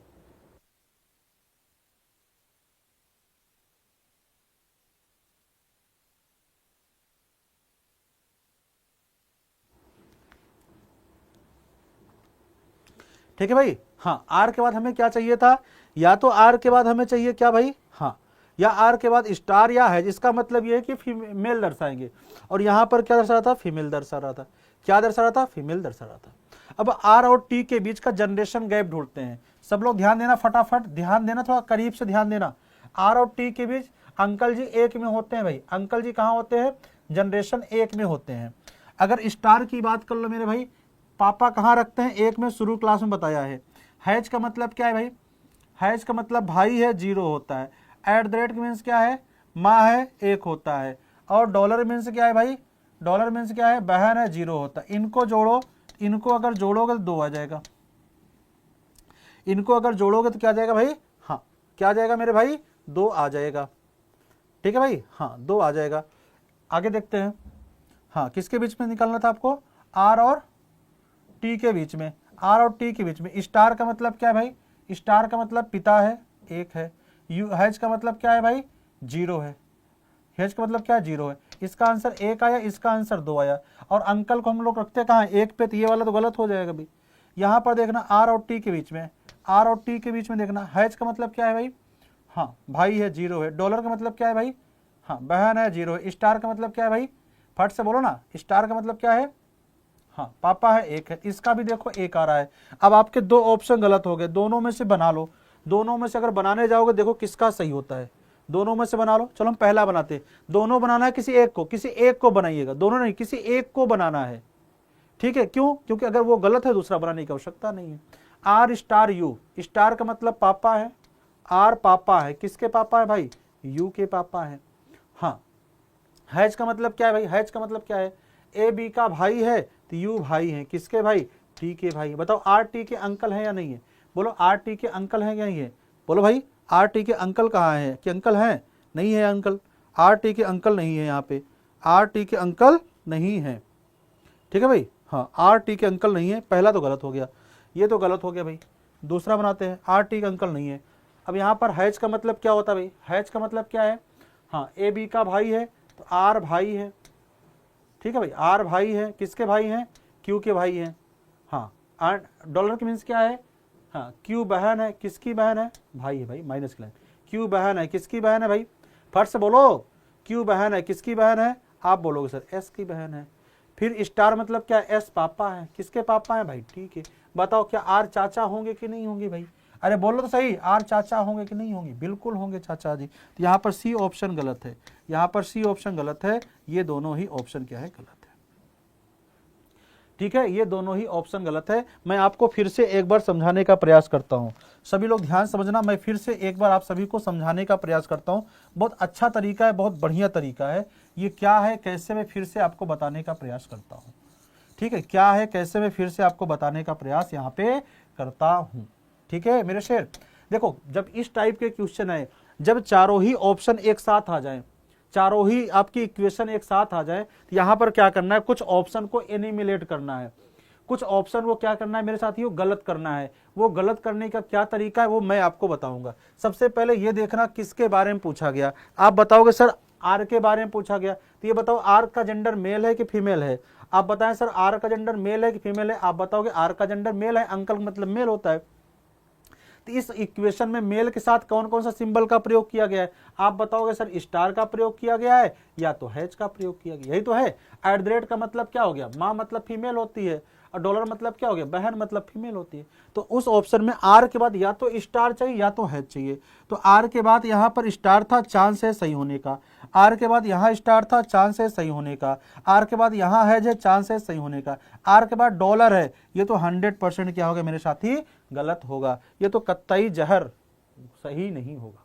ठीक है भाई। हाँ, आर के बाद हमें क्या चाहिए था? या तो आर के बाद हमें चाहिए क्या भाई? हाँ, या आर के बाद स्टार या है, जिसका मतलब ये है कि फीमेल दर्शाएंगे। और यहां पर क्या दर्शा रहा था? फीमेल दर्शा रहा था। क्या दर्शा रहा था? फीमेल दर्शा रहा था। अब आर और टी के बीच का जनरेशन गैप ढूंढते हैं। सब लोग ध्यान देना, फटाफट ध्यान देना, थोड़ा करीब से ध्यान देना। आर और टी के बीच अंकल जी एक में होते हैं भाई। अंकल जी कहाँ होते हैं? जनरेशन एक में होते हैं। अगर स्टार की बात कर लो मेरे भाई, पापा कहाँ रखते हैं? एक में, शुरू क्लास में बताया है। हैज का मतलब क्या है भाई? हैज का मतलब भाई है 0 होता है, एट द रेट मीन्स क्या है, माँ है 1 होता है, और डॉलर मीन्स क्या है भाई, डॉलर मीन्स क्या है, बहन है 0 होता है। इनको जोड़ो, इनको अगर जोड़ोगे तो 2 आ जाएगा, इनको अगर जोड़ोगे तो क्या आ जाएगा भाई, हाँ क्या आ जाएगा मेरे भाई, 2 आ जाएगा। ठीक है भाई, हाँ 2 आ जाएगा। आगे देखते हैं, हाँ किसके बीच में निकालना था आपको, आर और टी के बीच में, आर और टी के बीच में। स्टार का मतलब क्या है भाई, स्टार का मतलब पिता है 1 है, यू हैज का मतलब क्या है भाई, 0 है, हैज का मतलब क्या है, 0 है। इसका आंसर 1 आया, इसका आंसर 2 आया। और अंकल को हम लोग रखते कहाँ, 1 पे, तो ये वाला तो गलत हो जाएगा भाई। यहाँ पर देखना आर और टी के बीच में, आर और टी के बीच में देखना, हैज का मतलब क्या है भाई, हाँ भाई है 0 है, डॉलर का मतलब क्या है भाई, हाँ बहन है 0 है, स्टार का मतलब क्या है भाई, फट से बोलो ना, स्टार का मतलब क्या है, हाँ पापा है 1 है। इसका भी देखो 1 आ रहा है। अब आपके 2 ऑप्शन गलत हो गए, दोनों में से बना लो, दोनों में से अगर बनाने जाओगे देखो किसका सही होता है, दोनों में से बना लो। चलो हम पहला बनाते हैं, दोनों बनाना है, किसी एक को, किसी एक को बनाइएगा, दोनों नहीं, किसी एक को बनाना है। ठीक है, क्यों, क्योंकि अगर वो गलत है दूसरा बनाने की आवश्यकता नहीं है। आर स्टार यू, स्टार का मतलब पापा है, आर पापा है, किसके पापा है भाई, यू के पापा है। हाँ हैज का मतलब क्या है भाई, हैज का मतलब क्या है, ए बी का भाई है तो यू भाई है, किसके भाई, टी के भाई। बताओ आर टी के अंकल है या नहीं है, बोलो आर टी के अंकल है या नहीं है, बोलो भाई आर टी के अंकल कहाँ है, कि अंकल हैं, नहीं है अंकल, आर टी के अंकल नहीं है, यहाँ पे आर टी के अंकल नहीं है। ठीक है भाई, हाँ आर टी के अंकल नहीं है, पहला तो गलत हो गया, ये तो गलत हो गया भाई। दूसरा बनाते हैं, आर टी के अंकल नहीं है। अब यहाँ पर हैज का मतलब क्या होता है भाई, हैज का मतलब क्या है, हाँ ए बी का भाई है तो आर भाई है। ठीक है भाई, आर भाई है, किसके भाई हैं, क्यू के भाई हैं। हाँ आर डॉलर के मीन्स क्या है, हाँ क्यू बहन है, किसकी बहन है, भाई है भाई, माइनस की लाइन, क्यू बहन है, किसकी बहन है भाई, फट से बोलो, क्यू बहन है, किसकी बहन है, आप बोलोगे सर एस की बहन है। फिर स्टार मतलब क्या, एस पापा है, किसके पापा है भाई, ठीक है। बताओ क्या आर चाचा होंगे कि नहीं होंगे भाई, अरे बोलो तो सही, आर चाचा होंगे कि नहीं होंगे, बिल्कुल होंगे चाचा जी। तो यहाँ पर सी ऑप्शन गलत है, यहाँ पर सी ऑप्शन गलत है, ये दोनों ही ऑप्शन क्या है, गलत है। ठीक है, ये दोनों ही ऑप्शन गलत है। मैं आपको फिर से एक बार समझाने का प्रयास करता हूँ, सभी लोग ध्यान समझना, मैं फिर से एक बार आप सभी को समझाने का प्रयास करता हूँ। बहुत अच्छा तरीका है, बहुत बढ़िया तरीका है। ये क्या है, कैसे, मैं फिर से आपको बताने का प्रयास करता हूँ। ठीक है, क्या है, कैसे, मैं फिर से आपको बताने का प्रयास यहाँ पे करता हूँ। ठीक है मेरे शेर, देखो जब इस टाइप के क्वेश्चन आए, जब चारों ही ऑप्शन एक साथ आ जाएं, चारों ही आपकी इक्वेशन एक साथ आ जाए, तो यहां पर क्या करना है, कुछ ऑप्शन को एलिमिनेट करना है, कुछ ऑप्शन को क्या करना है मेरे साथियों, गलत करना है। वो गलत करने का क्या तरीका है वो मैं आपको बताऊंगा। सबसे पहले ये देखना किसके बारे में पूछा गया, आप बताओगे सर आर के बारे में पूछा गया, तो ये बताओ आर का जेंडर मेल है कि फीमेल है, आप बताएं सर आर का जेंडर मेल है कि फीमेल है, आप बताओगे आर का जेंडर मेल है, अंकल मतलब मेल होता है। तो इस इक्वेशन में मेल के साथ कौन कौन सा सिंबल का प्रयोग किया गया है, आप बताओगे सर स्टार का प्रयोग किया गया है या तो हैज का प्रयोग किया गया, यही तो है। एट द रेट का मतलब क्या हो गया, माँ मतलब फीमेल होती है, और डॉलर मतलब क्या हो गया, बहन मतलब फीमेल होती है। तो उस ऑप्शन में आर के बाद या तो स्टार चाहिए या तो हैज चाहिए, तो आर के बाद यहाँ पर स्टार था, चांस है सही होने का, आर के बाद यहाँ स्टार था, चांस है सही होने का, आर के बाद यहाँ हैज है, चांस है सही होने का, आर के बाद डॉलर है, ये तो 100% क्या होगा मेरे साथी, गलत होगा, ये तो कतई जहर सही नहीं होगा।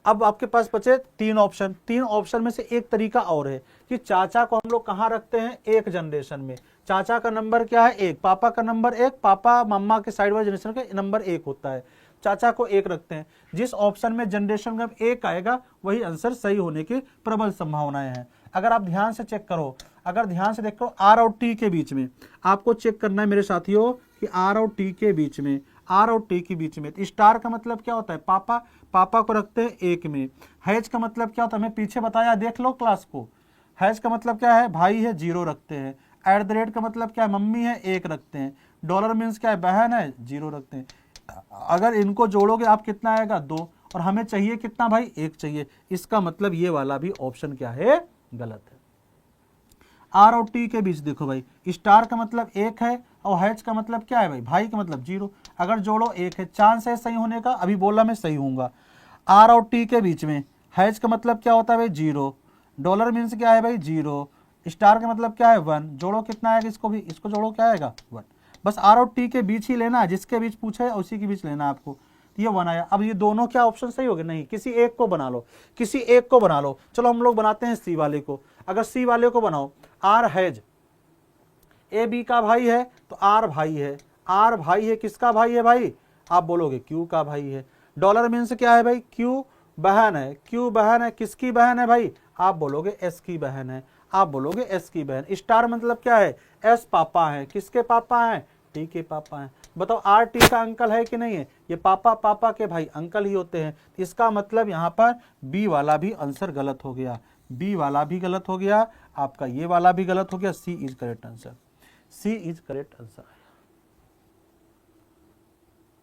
अब आपके पास बचे 3 ऑप्शन, 3 ऑप्शन में से एक तरीका और है कि चाचा को हम लोग कहाँ रखते हैं, एक जनरेशन में, चाचा का नंबर क्या है 1, पापा का नंबर 1, पापा मम्मा के साइड वाले जनरेशन का नंबर 1 होता है, चाचा को 1 रखते हैं। जिस ऑप्शन में जनरेशन का 1 आएगा वही आंसर सही होने की प्रबल संभावनाएं हैं। अगर आप ध्यान से चेक करो, अगर ध्यान से देखो आर और टी के बीच में आपको चेक करना है मेरे साथियों कि आर और टी के बीच में, आर और टी के बीच में स्टार का मतलब क्या होता है, पापा, पापा को रखते हैं 1 में। हैज का मतलब क्या होता है, मैं पीछे बताया, देख लो क्लास को। हैज का मतलब क्या है, भाई है 0 रखते हैं। एट द रेट का मतलब क्या है, मम्मी है 1 रखते हैं। डॉलर मीन्स क्या है, बहन है 0 रखते हैं। अगर इनको जोड़ोगे आप कितना आएगा 2, और हमें चाहिए कितना भाई 1 चाहिए, इसका मतलब ये वाला भी ऑप्शन क्या है, गलत है। आर और टी के बीच देखो भाई, स्टार का मतलब 1 है और हैज का मतलब क्या है भाई, भाई का मतलब 0, अगर जोड़ो 1 है, चांस है सही होने का, अभी बोला मैं सही हूँगा। आर और टी के बीच में हैज का मतलब क्या होता है भाई 0, डॉलर मीन्स क्या है भाई 0, स्टार का मतलब क्या है 1, जोड़ो कितना आएगा, इसको भी, इसको जोड़ो क्या आएगा 1। बस आर और टी के बीच ही लेना है, जिसके बीच पूछा है उसी के बीच लेना है आपको। ये बनाया, अब ये दोनों क्या ऑप्शन सही हो गए? नहीं, किसी एक को बना लो, किसी एक को बना लो। चलो हम लोग बनाते हैं सी वाले को। अगर सी वाले को बनाओ, आर हैज, ए बी का भाई है तो आर भाई है, आर भाई है, किसका भाई है भाई? आप बोलोगे क्यू का भाई है। डॉलर मीन्स क्या है भाई? क्यू बहन है, क्यू बहन है, किसकी बहन है भाई? आप बोलोगे एस की बहन है, आप बोलोगे एस की बहन। स्टार मतलब क्या है? एस पापा है, किसके पापा हैं? टी के पापा हैं। बताओ आर टी का अंकल है कि नहीं है? ये पापा पापा के भाई अंकल ही होते हैं। इसका मतलब यहाँ पर बी वाला भी आंसर गलत हो गया, बी वाला भी गलत हो गया, आपका ये वाला भी गलत हो गया। C is correct answer, C is correct answer.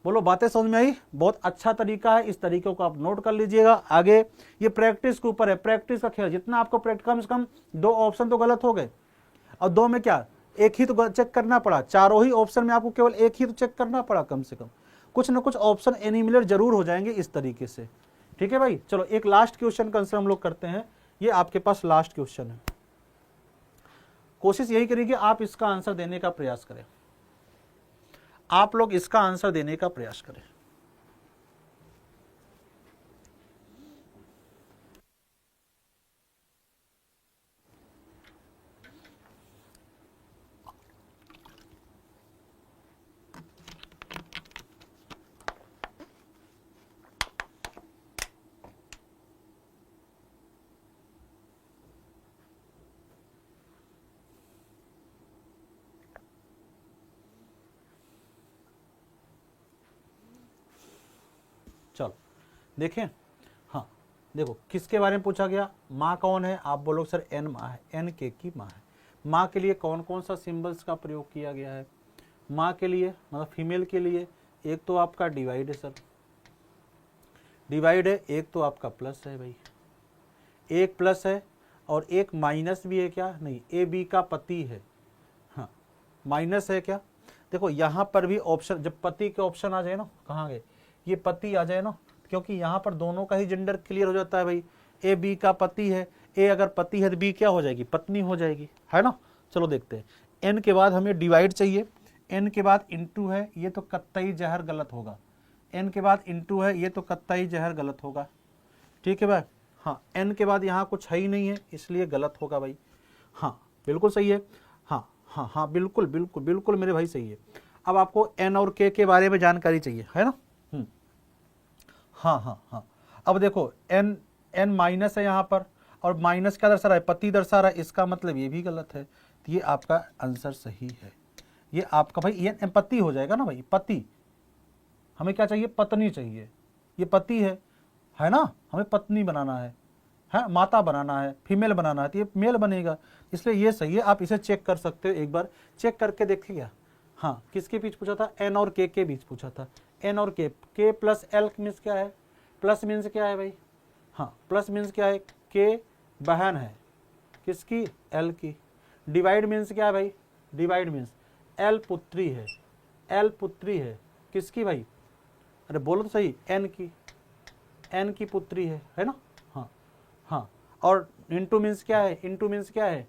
बोलो बातें समझ में आई? बहुत अच्छा तरीका है, इस तरीके को आप नोट कर लीजिएगा। आगे ये प्रैक्टिस के ऊपर है, प्रैक्टिस का खेल। जितना आपको कम से कम 2 ऑप्शन तो गलत हो गए, और 2 में क्या एक ही तो चेक करना पड़ा, चारों ही ऑप्शन में आपको केवल एक ही तो चेक करना पड़ा। कम से कम कुछ ना कुछ ऑप्शन एनिमिलेट जरूर हो जाएंगे इस तरीके से। ठीक है भाई, चलो एक लास्ट क्वेश्चन का आंसर हम लोग करते हैं। ये आपके पास लास्ट क्वेश्चन है, कोशिश यही करिए कि आप इसका आंसर देने का प्रयास करें, आप लोग इसका आंसर देने का प्रयास करें। चलो देखें, हाँ देखो किसके बारे में पूछा गया? माँ कौन है? आप बोलो सर एन माँ है, एन के की माँ है। माँ के लिए कौन कौन सा सिंबल्स का प्रयोग किया गया है? माँ के लिए मतलब फीमेल के लिए एक तो आपका डिवाइड है सर, डिवाइड है, एक तो आपका प्लस है भाई, एक प्लस है और एक माइनस भी है क्या? नहीं, ए बी का पति है, हाँ माइनस है क्या? देखो यहाँ पर भी ऑप्शन, जब पति के ऑप्शन आ जाए ना, कहाँ गए ये पति आ जाए ना, क्योंकि यहाँ पर दोनों का ही जेंडर क्लियर हो जाता है भाई। ए बी का पति है, ए अगर पति है तो बी क्या हो जाएगी? पत्नी हो जाएगी, है ना। चलो देखते हैं, एन के बाद हमें डिवाइड चाहिए, एन के बाद इंटू है, ये तो कत्तई जहर गलत होगा। एन के बाद इंटू है, ये तो कत्तई जहर गलत होगा। ठीक है भाई, हाँ एन के बाद यहाँ कुछ है ही नहीं है, इसलिए गलत होगा भाई। हाँ बिल्कुल सही है, हाँ हाँ हाँ बिल्कुल बिल्कुल बिल्कुल मेरे भाई सही है। अब आपको एन और के बारे में जानकारी चाहिए, है ना। हाँ हाँ हाँ, अब देखो एन, एन माइनस है यहाँ पर, और माइनस क्या दर्शा रहा है? पति दर्शा रहा है, इसका मतलब ये भी गलत है। तो ये आपका आंसर सही है, ये आपका भाई ये पति हो जाएगा ना भाई, पति। हमें क्या चाहिए? पत्नी चाहिए, ये पति है ना, हमें पत्नी बनाना है माता बनाना है, फीमेल बनाना है, तो ये मेल बनेगा, इसलिए ये सही है। आप इसे चेक कर सकते हो, एक बार चेक करके देखिएगा। हाँ किसके बीच पूछा था? एन और के बीच पूछा था। एन और के प्लस एल मीन्स क्या है? प्लस मीन्स क्या है भाई? हाँ प्लस मीन्स क्या है? के बहन है, किसकी? एल की। डिवाइड मीन्स क्या है भाई? डिवाइड मीन्स एल पुत्री है, एल पुत्री है, किसकी भाई? अरे बोलो तो सही, एन की, एन की पुत्री है ना। हाँ हाँ, और इंटू मीन्स क्या है? इंटू मीन्स क्या है?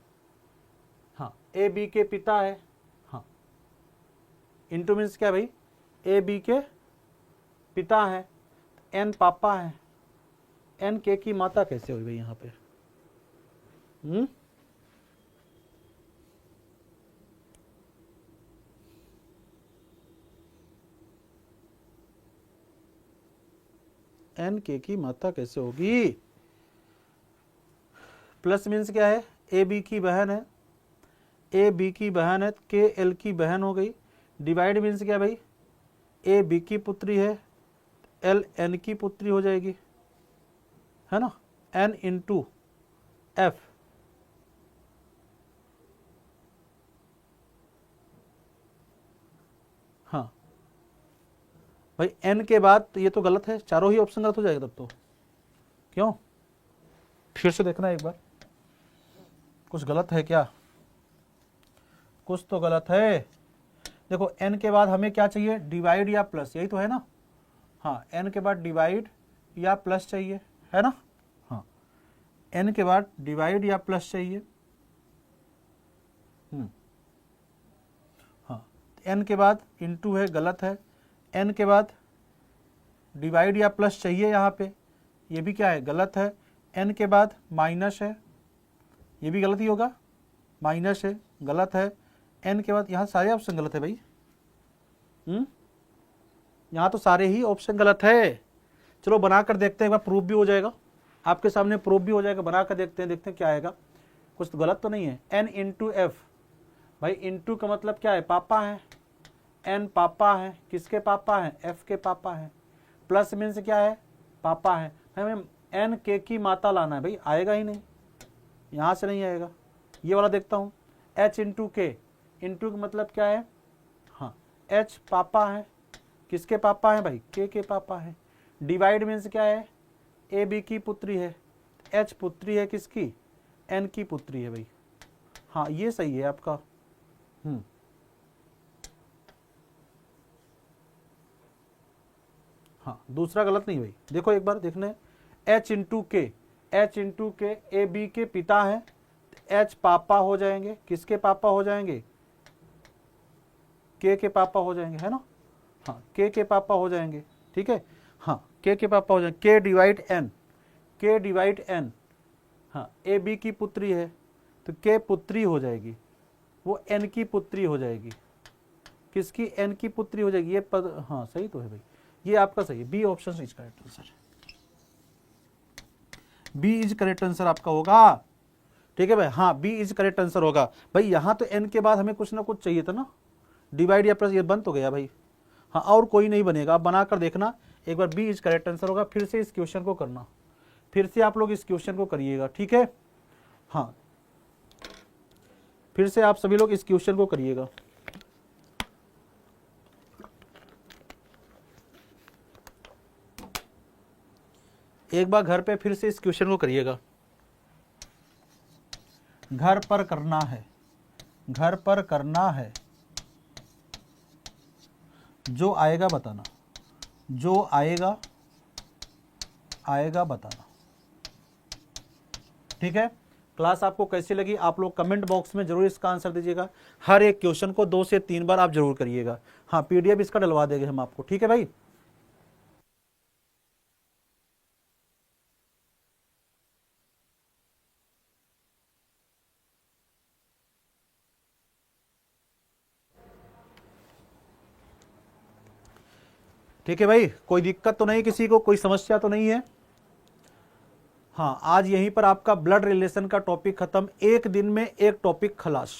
हाँ ए बी के पिता है, हाँ इंटू मीन्स क्या भाई? ए बी के पिता है, एन पापा है, एन के की माता कैसे हुई भाई यहाँ पे? एन के की माता कैसे होगी? प्लस मीन्स क्या है? ए बी की बहन है, ए बी की बहन है, के एल की बहन हो गई। डिवाइड मीन्स क्या भाई? ए बी की पुत्री है, एल एन की पुत्री हो जाएगी, है ना। एन इंटू एफ, हाँ भाई एन के बाद ये तो गलत है, चारों ही ऑप्शन गलत हो जाएगा तब तो। क्यों? फिर से देखना एक बार, कुछ गलत है क्या? कुछ तो गलत है। देखो एन के बाद हमें क्या चाहिए? डिवाइड या प्लस, यही तो है ना। हाँ एन के बाद डिवाइड या प्लस चाहिए, है ना। हाँ एन के बाद डिवाइड या प्लस चाहिए। हाँ n के बाद इंटू है, गलत है। n के बाद डिवाइड या प्लस चाहिए यहाँ पे, ये भी क्या है, गलत है। n के बाद माइनस है, ये भी गलत ही होगा, माइनस है, गलत है। n के बाद यहाँ सारे ऑप्शन गलत है भाई, यहाँ तो सारे ही ऑप्शन गलत है। चलो बनाकर देखते हैं, एक बार प्रूफ भी हो जाएगा, आपके सामने प्रूफ भी हो जाएगा, बनाकर देखते हैं क्या आएगा। कुछ तो गलत तो नहीं है। n इंटू एफ, भाई इंटू का मतलब क्या है, पापा है, n पापा है, किसके पापा है, f के पापा है। प्लस मीन्स क्या है, पापा है। हमें n के की माता लाना है भाई, आएगा ही नहीं, यहाँ से नहीं आएगा। ये वाला देखता हूँ, h इंटू के, इंटू का मतलब क्या है, हाँ h पापा है, किसके पापा है भाई, के पापा है। डिवाइड मीन्स क्या है, ए बी की पुत्री है, h पुत्री है किसकी, n की पुत्री है भाई। हाँ ये सही है आपका। हाँ दूसरा गलत नहीं भाई, देखो एक बार देखना है, h इंटू के, h इंटू के, ए बी के पिता है, h पापा हो जाएंगे, किसके पापा हो जाएंगे, के पापा हो जाएंगे, है ना। हाँ के पापा हो जाएंगे, ठीक है। हाँ के पापा हो जाएंगे, के डिवाइड एन, के डिवाइड एन। हाँ ए बी की पुत्री है तो के पुत्री हो जाएगी, वो एन की पुत्री हो जाएगी, किसकी, एन की पुत्री हो जाएगी। ये पद, हाँ सही तो है भाई, ये आपका सही है, B option is correct answer, B is correct answer आपका होगा, ठीक है भाई। हाँ बी इज करेक्ट आंसर होगा भाई। यहाँ तो एन के बाद हमें कुछ ना कुछ चाहिए था ना, डिवाइड या प्लस, ये बन तो गया भाई। हाँ और कोई नहीं बनेगा, आप बनाकर देखना एक बार, बी इज करेक्ट आंसर होगा। फिर से इस क्वेश्चन को करना, फिर से आप लोग इस क्वेश्चन को करिएगा, ठीक है। हाँ फिर से आप सभी लोग इस क्वेश्चन को करिएगा। एक बार घर पे फिर से इस क्वेश्चन को करिएगा, घर पर करना है, घर पर करना है, जो आएगा बताना, जो आएगा बताना, ठीक है। क्लास आपको कैसी लगी आप लोग कमेंट बॉक्स में जरूर इसका आंसर दीजिएगा। हर एक क्वेश्चन को 2 से 3 बार आप जरूर करिएगा। हाँ पीडीएफ इसका डलवा देंगे हम आपको, ठीक है भाई। ठीक है भाई, कोई दिक्कत तो नहीं, किसी को कोई समस्या तो नहीं है। हाँ आज यहीं पर आपका ब्लड रिलेशन का टॉपिक खत्म, एक दिन में एक टॉपिक खलास।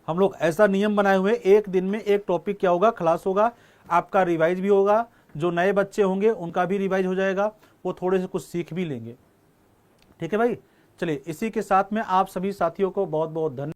हम लोग ऐसा नियम बनाए हुए, एक दिन में एक टॉपिक क्या होगा, खलास होगा। आपका रिवाइज भी होगा, जो नए बच्चे होंगे उनका भी रिवाइज हो जाएगा, वो थोड़े से कुछ सीख भी लेंगे, ठीक है भाई। चलिए इसी के साथ में आप सभी साथियों को बहुत बहुत धन्यवाद।